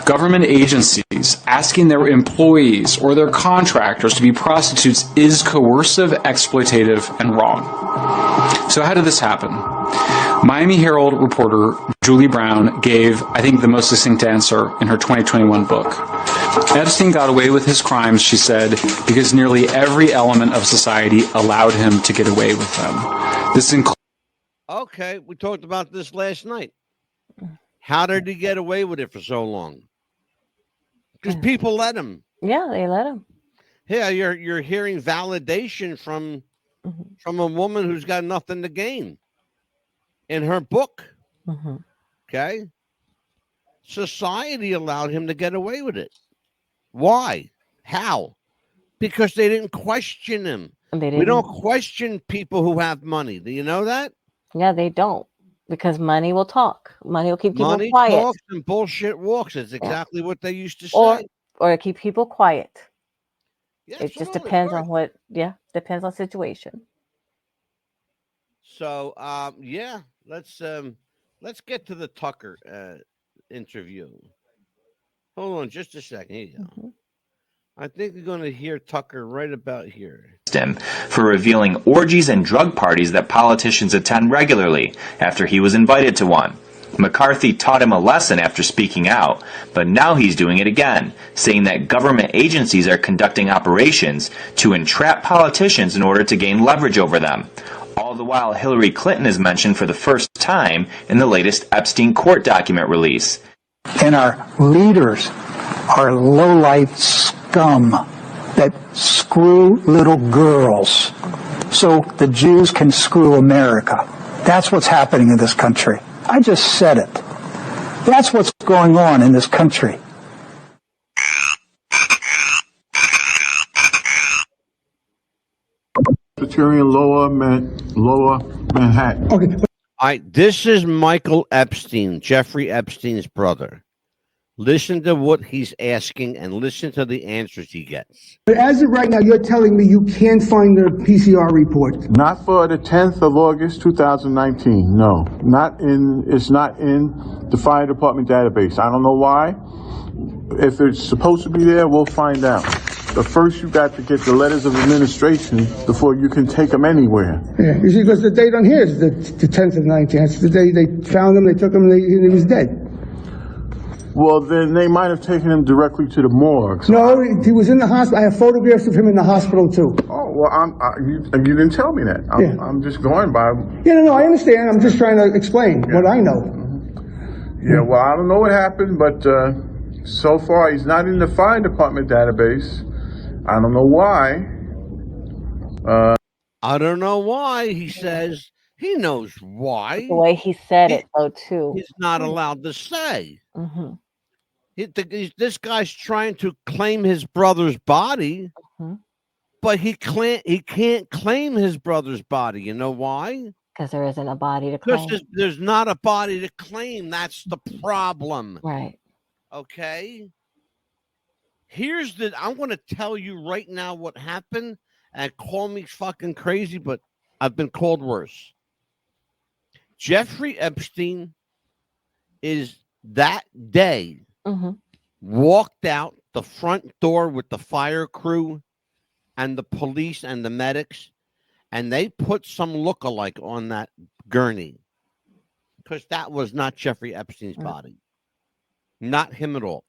Government agencies asking their employees or their contractors to be prostitutes is coercive, exploitative, and wrong. So how did this happen? Miami Herald reporter Julie Brown gave, I think, the most succinct answer in her 2021 book. Epstein got away with his crimes, she said, because nearly every element of society allowed him to get away with them. This includes... Okay, we talked about this last night. How did he get away with it for so long? Because people let him. Yeah, they let him. Yeah, you're hearing validation from a woman who's got nothing to gain in her book. Mm-hmm. Okay. Society allowed him to get away with it. Why? How? Because they didn't question him. We don't question people who have money. Do you know that? Yeah, they don't. Because money will talk. Money will keep people quiet. Money talks and bullshit walks. It's exactly what they used to say. Or keep people quiet. Yeah, it just depends on what. Yeah, depends on situation. So, let's get to the Tucker interview. Hold on just a second. Here you go. Mm-hmm. I think we're going to hear Tucker right about here. Him for revealing orgies and drug parties that politicians attend regularly after he was invited to one. McCarthy taught him a lesson after speaking out, but now he's doing it again, saying that government agencies are conducting operations to entrap politicians in order to gain leverage over them. All the while, Hillary Clinton is mentioned for the first time in the latest Epstein court document release. And our leaders are low-life scum that screw little girls so the Jews can screw America. That's what's happening in this country. I just said it. That's what's going on in this country. Criterion, Lower Manhattan. Okay. All right, this is Michael Epstein, Jeffrey Epstein's brother. Listen to what he's asking and listen to the answers he gets. But as of right now, you're telling me you can't find the PCR report. Not for the 10th of August, 2019. No, it's not in the fire department database. I don't know why. If it's supposed to be there, we'll find out. But first, you got to get the letters of administration before you can take them anywhere. Yeah, you see, because the date on here is the 10th of 19. That's the day they found him, they took him, and he was dead. Well, then they might have taken him directly to the morgue. So no, he was in the hospital. I have photographs of him in the hospital, too. Oh, well, you didn't tell me that. I'm just going by. Yeah, no, I understand. I'm just trying to explain what I know. Yeah, well, I don't know what happened, but so far he's not in the fire department database. I don't know why. I don't know why, he says. He knows why. The way he said it, though, too. He's not allowed to say. Mm-hmm. This guy's trying to claim his brother's body, but he can't claim his brother's body. You know why? Because there isn't a body to claim. Because there's not a body to claim. That's the problem. Right. Okay? I'm going to tell you right now what happened, and call me fucking crazy, but I've been called worse. Jeffrey Epstein is that day walked out the front door with the fire crew and the police and the medics, and they put some lookalike on that gurney because that was not Jeffrey Epstein's body. Not him at all.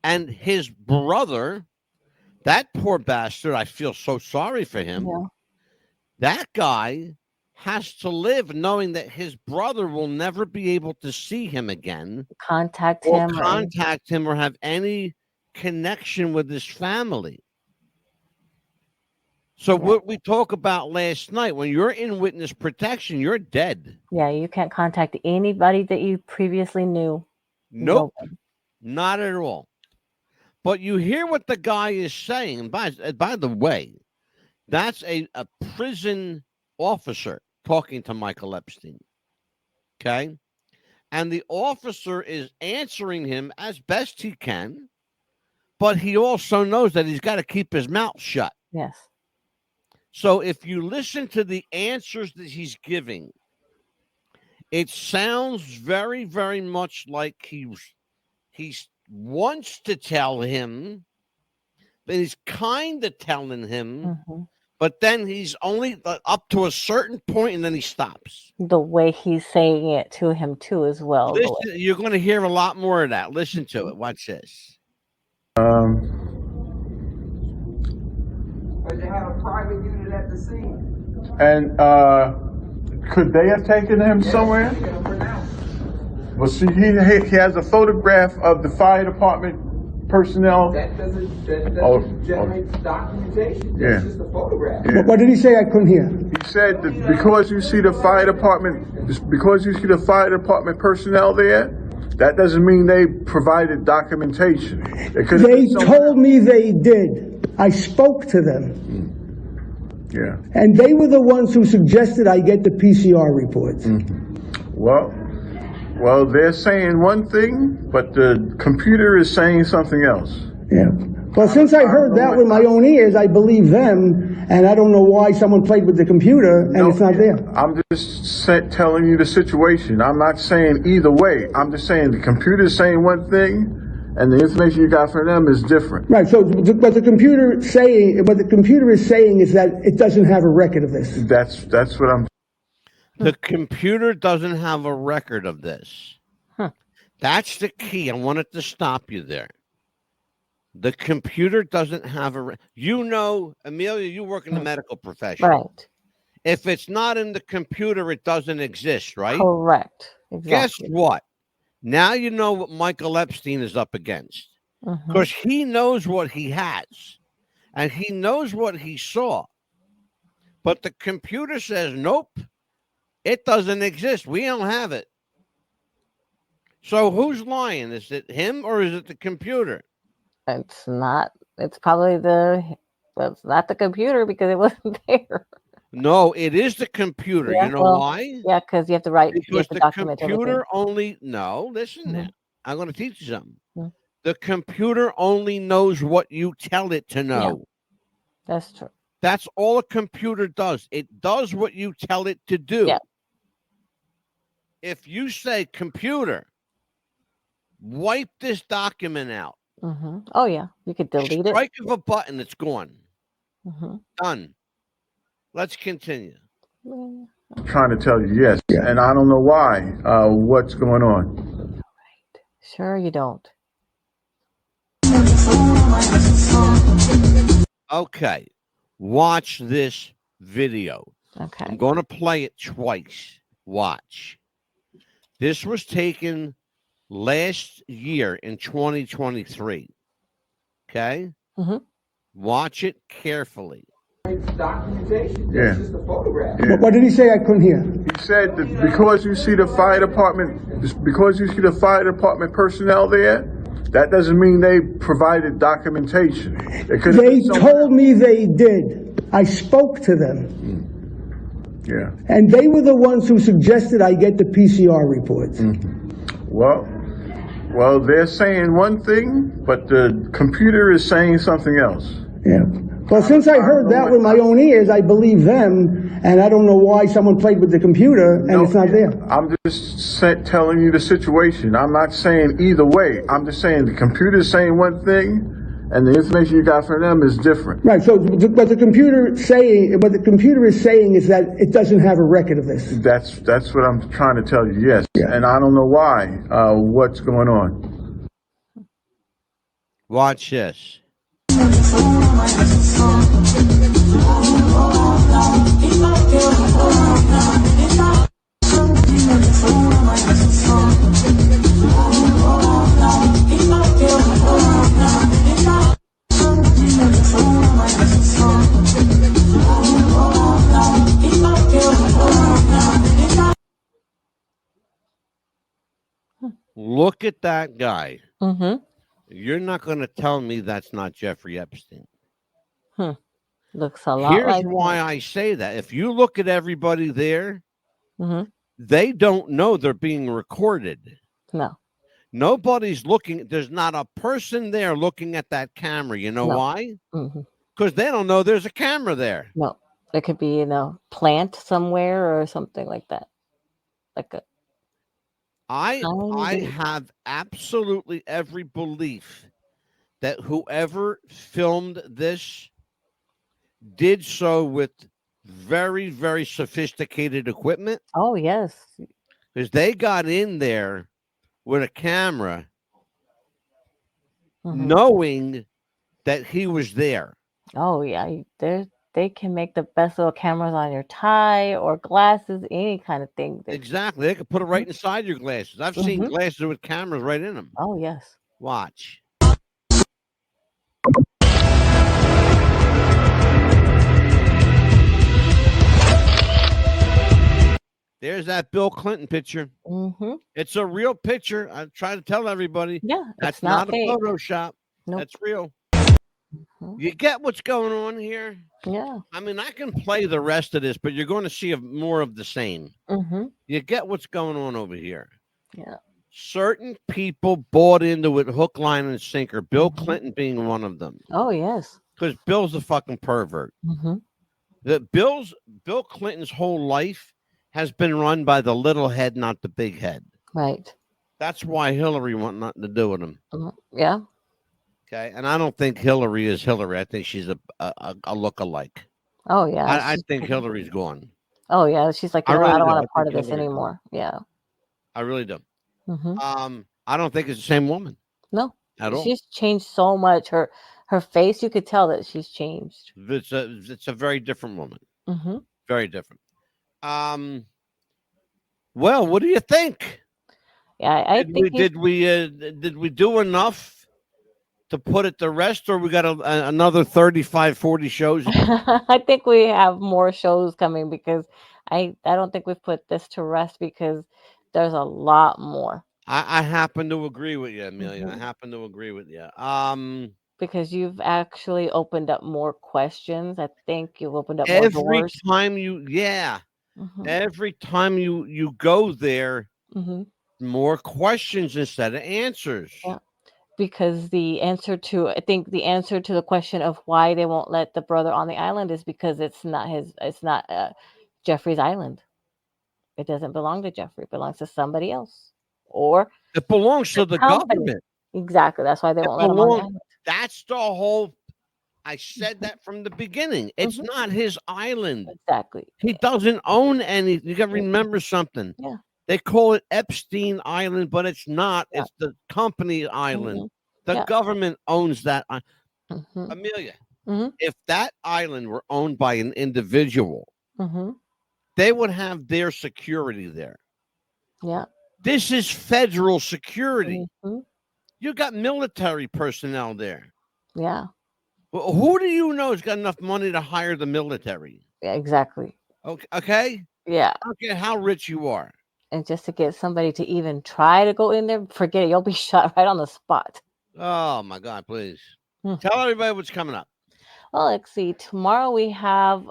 And his brother, that poor bastard, I feel so sorry for him. Yeah. That guy has to live knowing that his brother will never be able to see him again, contact or him or have any connection with his family. So what we talked about last night, when you're in witness protection, you're dead. Yeah, you can't contact anybody that you previously knew. Nope, not at all. But you hear what the guy is saying. And by the way, that's a prison officer talking to Michael Epstein. Okay? And the officer is answering him as best he can, but he also knows that he's got to keep his mouth shut. Yes. So if you listen to the answers that he's giving, it sounds very, very much like he wants to tell him, but he's kind of telling him, but then he's only up to a certain point and then he stops. The way he's saying it to him, too, as well. Listen, you're going to hear a lot more of that. Listen to it. Watch this. But they had a private unit at the scene. And could they have taken him somewhere? Well, see, he has a photograph of the fire department personnel. That doesn't generate documentation. Yeah. It's just a photograph. Yeah. What did he say? I couldn't hear. He said that because you see the fire department personnel there, that doesn't mean they provided documentation. They told me they did. I spoke to them. Yeah. And they were the ones who suggested I get the PCR reports. Well, they're saying one thing, but the computer is saying something else. Yeah. Well, since I heard that with my own ears, I believe them, and I don't know why someone played with the computer and it's not there. I'm just telling you the situation. I'm not saying either way. I'm just saying the computer is saying one thing, and the information you got from them is different. Right. So, what the computer is saying is that it doesn't have a record of this. That's what I'm. The computer doesn't have a record of this. That's the key. I wanted to stop you there. The computer doesn't have a. Amelia, you work in the medical profession. Right. If it's not in the computer, it doesn't exist, right? Correct. Exactly. Guess what? Now you know what Michael Epstein is up against. Because he knows what he has. And he knows what he saw. But the computer says, nope, it doesn't exist. We don't have it. So who's lying? Is it him or is it the computer? It's not. It's probably Well, it's not the computer because it wasn't there. No, it is the computer. Yeah, You know well, why? yeah, because you have to write, you Because have to the document everything. computer only listen Mhm. now. I'm going to teach you something. Mhm. The computer only knows what you tell it to know. That's true. That's all a computer does. It does what you tell it to do. Yeah. If you say, computer, wipe this document out, Oh, yeah. You could delete it. strike of a button, it's gone. Mhm. Done. Let's continue. Trying to tell you yes, and I don't know why. What's going on? Sure, you don't. Okay. Watch this video. Okay. I'm going to play it twice. Watch. This was taken last year in 2023. Okay? Watch it carefully. It's documentation. Yeah. That's just a photograph. What did he say? I couldn't hear. He said that because you see the fire department personnel there, that doesn't mean they provided documentation. They told me they did. I spoke to them. Yeah. And they were the ones who suggested I get the PCR reports. Well, they're saying one thing, but the computer is saying something else. Yeah. Well, since I heard that with my own ears, I believe them, and I don't know why someone played with the computer and it's not there. I'm just telling you the situation. I'm not saying either way. I'm just saying the computer's saying one thing, and the information you got from them is different. Right. So, what the computer is saying is that it doesn't have a record of this. That's what I'm trying to tell you. Yes, and I don't know why. What's going on? Watch this. Look at that guy. You're not going to tell me that's not Jeffrey Epstein. Looks a lot Here's like why I say that. If you look at everybody there, they don't know they're being recorded. No. Nobody's looking. There's not a person there looking at that camera. You know why? Because they don't know there's a camera there. No. It could be in a plant somewhere or something like that. Like a I have absolutely every belief that whoever filmed this did so with very, very sophisticated equipment. Oh, yes. Because they got in there with a camera knowing that he was there. Oh, yeah. They can make the best little cameras on your tie or glasses, any kind of thing. Exactly. They could put it right inside your glasses. I've seen glasses with cameras right in them. Oh, yes. Watch. There's that Bill Clinton picture. It's a real picture. I try to tell everybody. Yeah, that's it's not a fake. Photoshop. Nope. That's real. You get what's going on here? Yeah. I mean, I can play the rest of this, but you're going to see more of the same. You get what's going on over here. Yeah. Certain people bought into it hook, line, and sinker. Bill Clinton being one of them. Oh, yes. Because Bill's a fucking pervert. Bill Clinton's whole life has been run by the little head, not the big head. Right. That's why Hillary want nothing to do with him. Yeah. Okay, and I don't think Hillary is Hillary. I think she's a look-alike. Oh, yeah. I think Hillary's gone. Oh, yeah. She's like, I I really don't do. want I a part of think this Hillary- anymore. Yeah. I really do. I don't think it's the same woman. No. At all. She's changed so much. Her face, you could tell that she's changed. It's a very different woman. Very different. Well, what do you think? Yeah, I think did we do enough to put it to rest, or we got another 35, 40 shows? I think we have more shows coming because I don't think we've put this to rest because there's a lot more. I happen to agree with you, Amelia. I happen to agree with you. because you've actually opened up more questions. I think you've opened up more Every doors. time every time you go there, more questions instead of answers. Yeah, because I think the answer to the question of why they won't let the brother on the island is because it's not Jeffrey's island. It doesn't belong to Jeffrey. It belongs to somebody else, or It belongs to the company. government. Exactly. That's why they It won't let him on the belongs. island. That's the whole. I said that from the beginning. It's not his island. Exactly. He doesn't own any. You got to remember something. Yeah. They call it Epstein Island, but it's not. It's the company island. The government owns that. Amelia, if that island were owned by an individual, they would have their security there. Yeah. This is federal security. You got military personnel there. Yeah. Well, who do you know has got enough money to hire the military? Yeah, exactly. Okay. Yeah. I don't care how rich you are. And just to get somebody to even try to go in there, forget it. You'll be shot right on the spot. Oh my God! Please tell everybody what's coming up. Well, let's see. Tomorrow we have,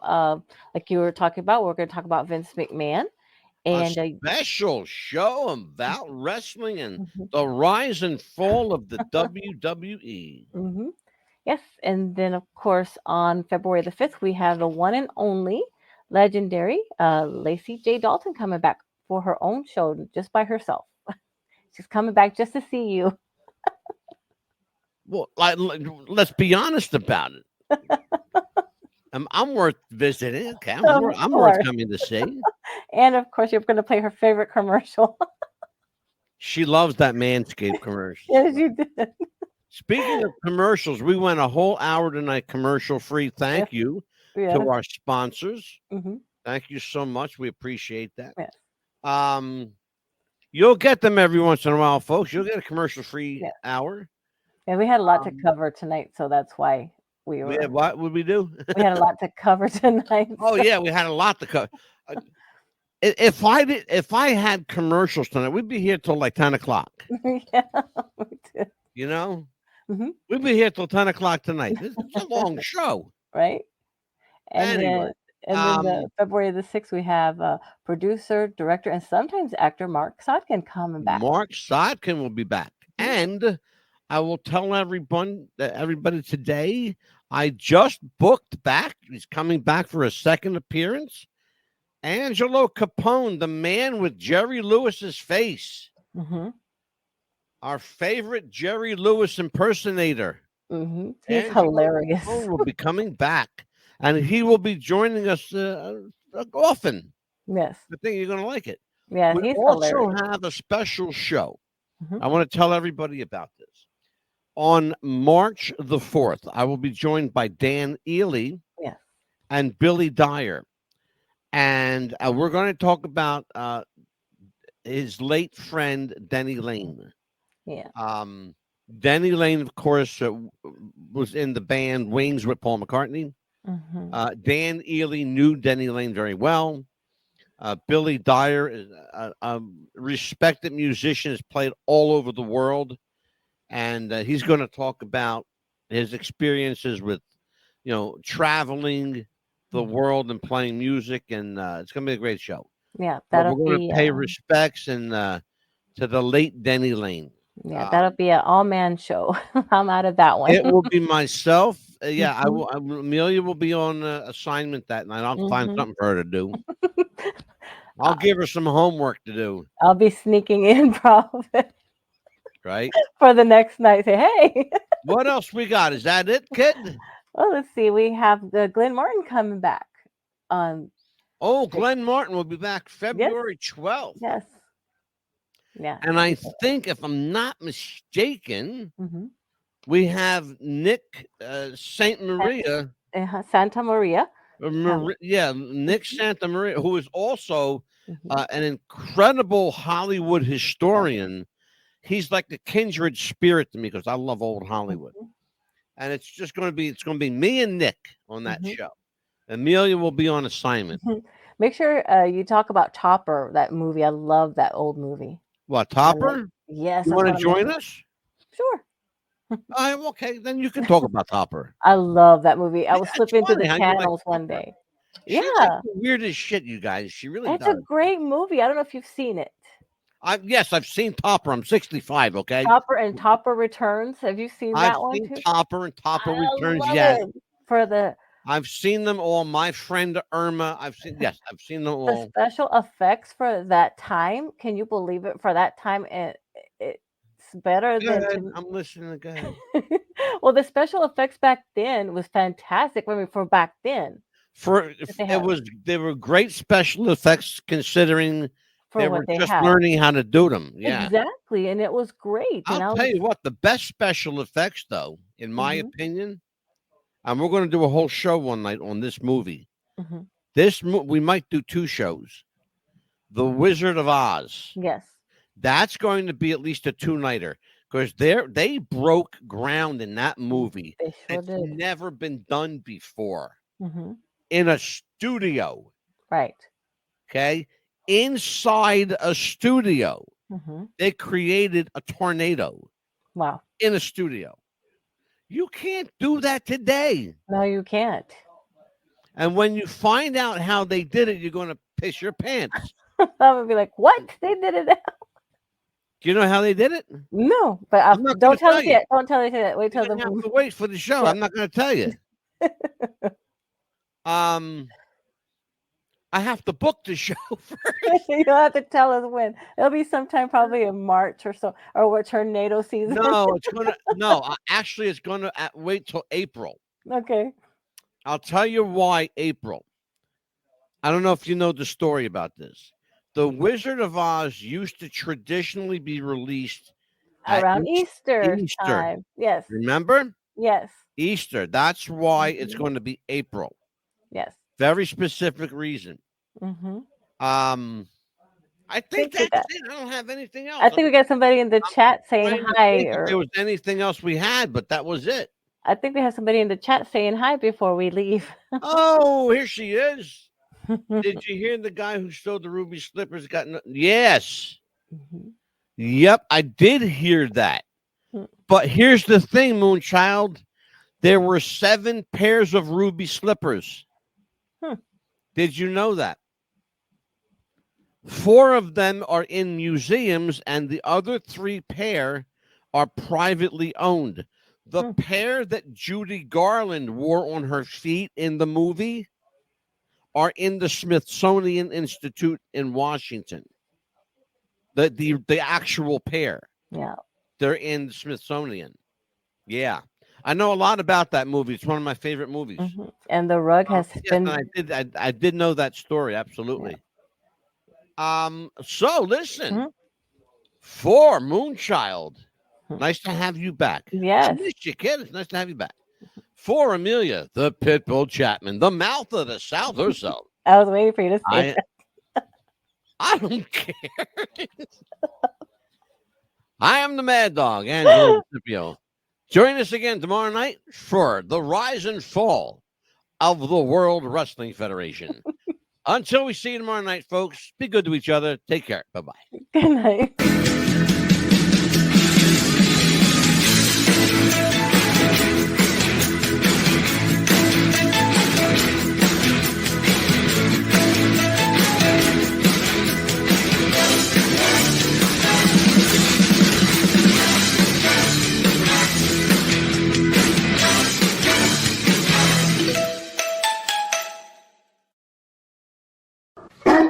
like you were talking about, we're going to talk about Vince McMahon. And a special show about wrestling and the rise and fall of the WWE. Yes, and then of course on February the 5th we have the one and only legendary Lacey J. Dalton coming back for her own show just by herself. She's coming back just to see you. Well, let's be honest about it. I'm worth visiting. Okay, I'm worth coming to see. And of course, you're going to play her favorite commercial. She loves that Manscaped commercial. Yes, you did. Speaking of commercials, we went a whole hour tonight commercial free. Thank you to our sponsors. Thank you so much. We appreciate that. Yes. You'll get them every once in a while, folks. You'll get a commercial free hour. And we had a lot to cover tonight, so that's why we were. What would we do? We had a lot to cover tonight. Oh yeah, we had a lot to cover. If I had commercials tonight, we'd be here till like 10 o'clock. Yeah, we did. You know, we'd be here till 10 o'clock tonight. It's a long show, right? And anyway, then the February the 6th, we have producer, director, and sometimes actor Mark Sotkin coming back. Mark Sotkin will be back, and I will tell everybody today. I just booked back. He's coming back for a second appearance. Angelo Capone, the man with Jerry Lewis's face. Our favorite Jerry Lewis impersonator. He's Angelo hilarious. Capone will be coming back, and he will be joining us often. Yes. I think you're going to like it. Yeah, we he's also hilarious. have a special show. I want to tell everybody about this. On March the 4th, I will be joined by Dan Ely and Billy Dyer. And we're going to talk about his late friend, Denny Lane. Yeah. Denny Lane, of course, was in the band Wings with Paul McCartney. Dan Ely knew Denny Lane very well. Billy Dyer is a respected musician, has played all over the world. And he's going to talk about his experiences with, traveling the world and playing music. And it's going to be a great show. Yeah, we're going to pay respects and to the late Denny Lane. Yeah, that'll be an all-man show. I'm out of that one. It will be myself. I will. Amelia will be on assignment that night. I'll find something for her to do. I'll give her some homework to do. I'll be sneaking in probably. Right. For the next night. Say, hey. What else we got? Is that it, kid? Well, let's see. We have the Glenn Martin coming back. Glenn Martin will be back February 12th. Yes. Yeah. And I think, if I'm not mistaken, we have Nick Santa Maria. Santa Maria. Nick Santa Maria, who is also an incredible Hollywood historian. He's like a kindred spirit to me because I love old Hollywood. And it's going to be me and Nick on that show. Amelia will be on assignment. Make sure you talk about Topper, that movie. I love that old movie. What, Topper? Yes. You want to join us? Sure. Okay, then you can talk about Topper. I love that movie. I was It's flipping through funny the how you like channels one Topper. day. She Yeah, likes the weirdest shit, you guys. She really it's does. a great movie. I don't know if you've seen it. Yes, I've seen Topper. I'm 65. Okay, Topper and Topper Returns. Have you seen I've that one seen too? Topper and Topper I Returns. love Yes, it. For the I've seen them all. My friend Irma. I've seen. Yes, I've seen them all. special effects for that time. Can you believe it? For that time, it's better Go than. ahead. I'm listening. Go ahead. Well, the special effects back then was fantastic. I mean, for back then, They were great special effects considering for they what were they just had. learning how to do them. Yeah. Exactly, and it was great. And I'll tell you what, the best special effects, though, in my opinion, and we're going to do a whole show one night on this movie. We might do 2 shows. The Wizard of Oz. Yes. That's going to be at least a 2-nighter because they broke ground in that movie. They sure It's did. never been done before In a studio. Right. Okay. Inside a studio, they created a tornado. Wow. In a studio. You can't do that today. No, you can't. And when you find out how they did it, you're going to piss your pants. I would be like, "What? They did it?" Do you know how they did it? No, but don't tell us yet. Don't tell us yet. Wait till the have to wait for the show. I'm not going to tell you. I have to book the show first. You'll have to tell us when. It'll be sometime probably in March or so, or what tornado season. No, actually, it's going to wait till April. Okay. I'll tell you why April. I don't know if you know the story about this. The Wizard of Oz used to traditionally be released around Easter time. Yes. Remember? Yes. Easter. That's why it's going to be April. Yes. Very specific reason. I think that's it. I don't have anything else. I think we got somebody in the chat saying hi. If there was anything else we had, but that was it. I think we have somebody in the chat saying hi before we leave. Oh, here she is. Did you hear the guy who stole the ruby slippers got yes. Yep, I did hear that. But here's the thing, Moonchild. There were 7 pairs of ruby slippers. Did you know that? 4 of them are in museums, and the other 3 pair are privately owned. The pair that Judy Garland wore on her feet in the movie are in the Smithsonian Institute in Washington. The actual pair. Yeah. They're in the Smithsonian. Yeah. I know a lot about that movie. It's one of my favorite movies. And the rug has been. I did know that story. Absolutely. Yeah. So listen, for Moonchild, nice to have you back. Yes. I missed you, kid. It's nice to have you back. For Amelia, the Pitbull Chapman, the mouth of the South herself. I was waiting for you to say that. I don't care. I am the Mad Dog, Angelo Scipio. Join us again tomorrow night for the rise and fall of the World Wrestling Federation. Until we see you tomorrow night, folks, be good to each other. Take care. Bye-bye. Good night.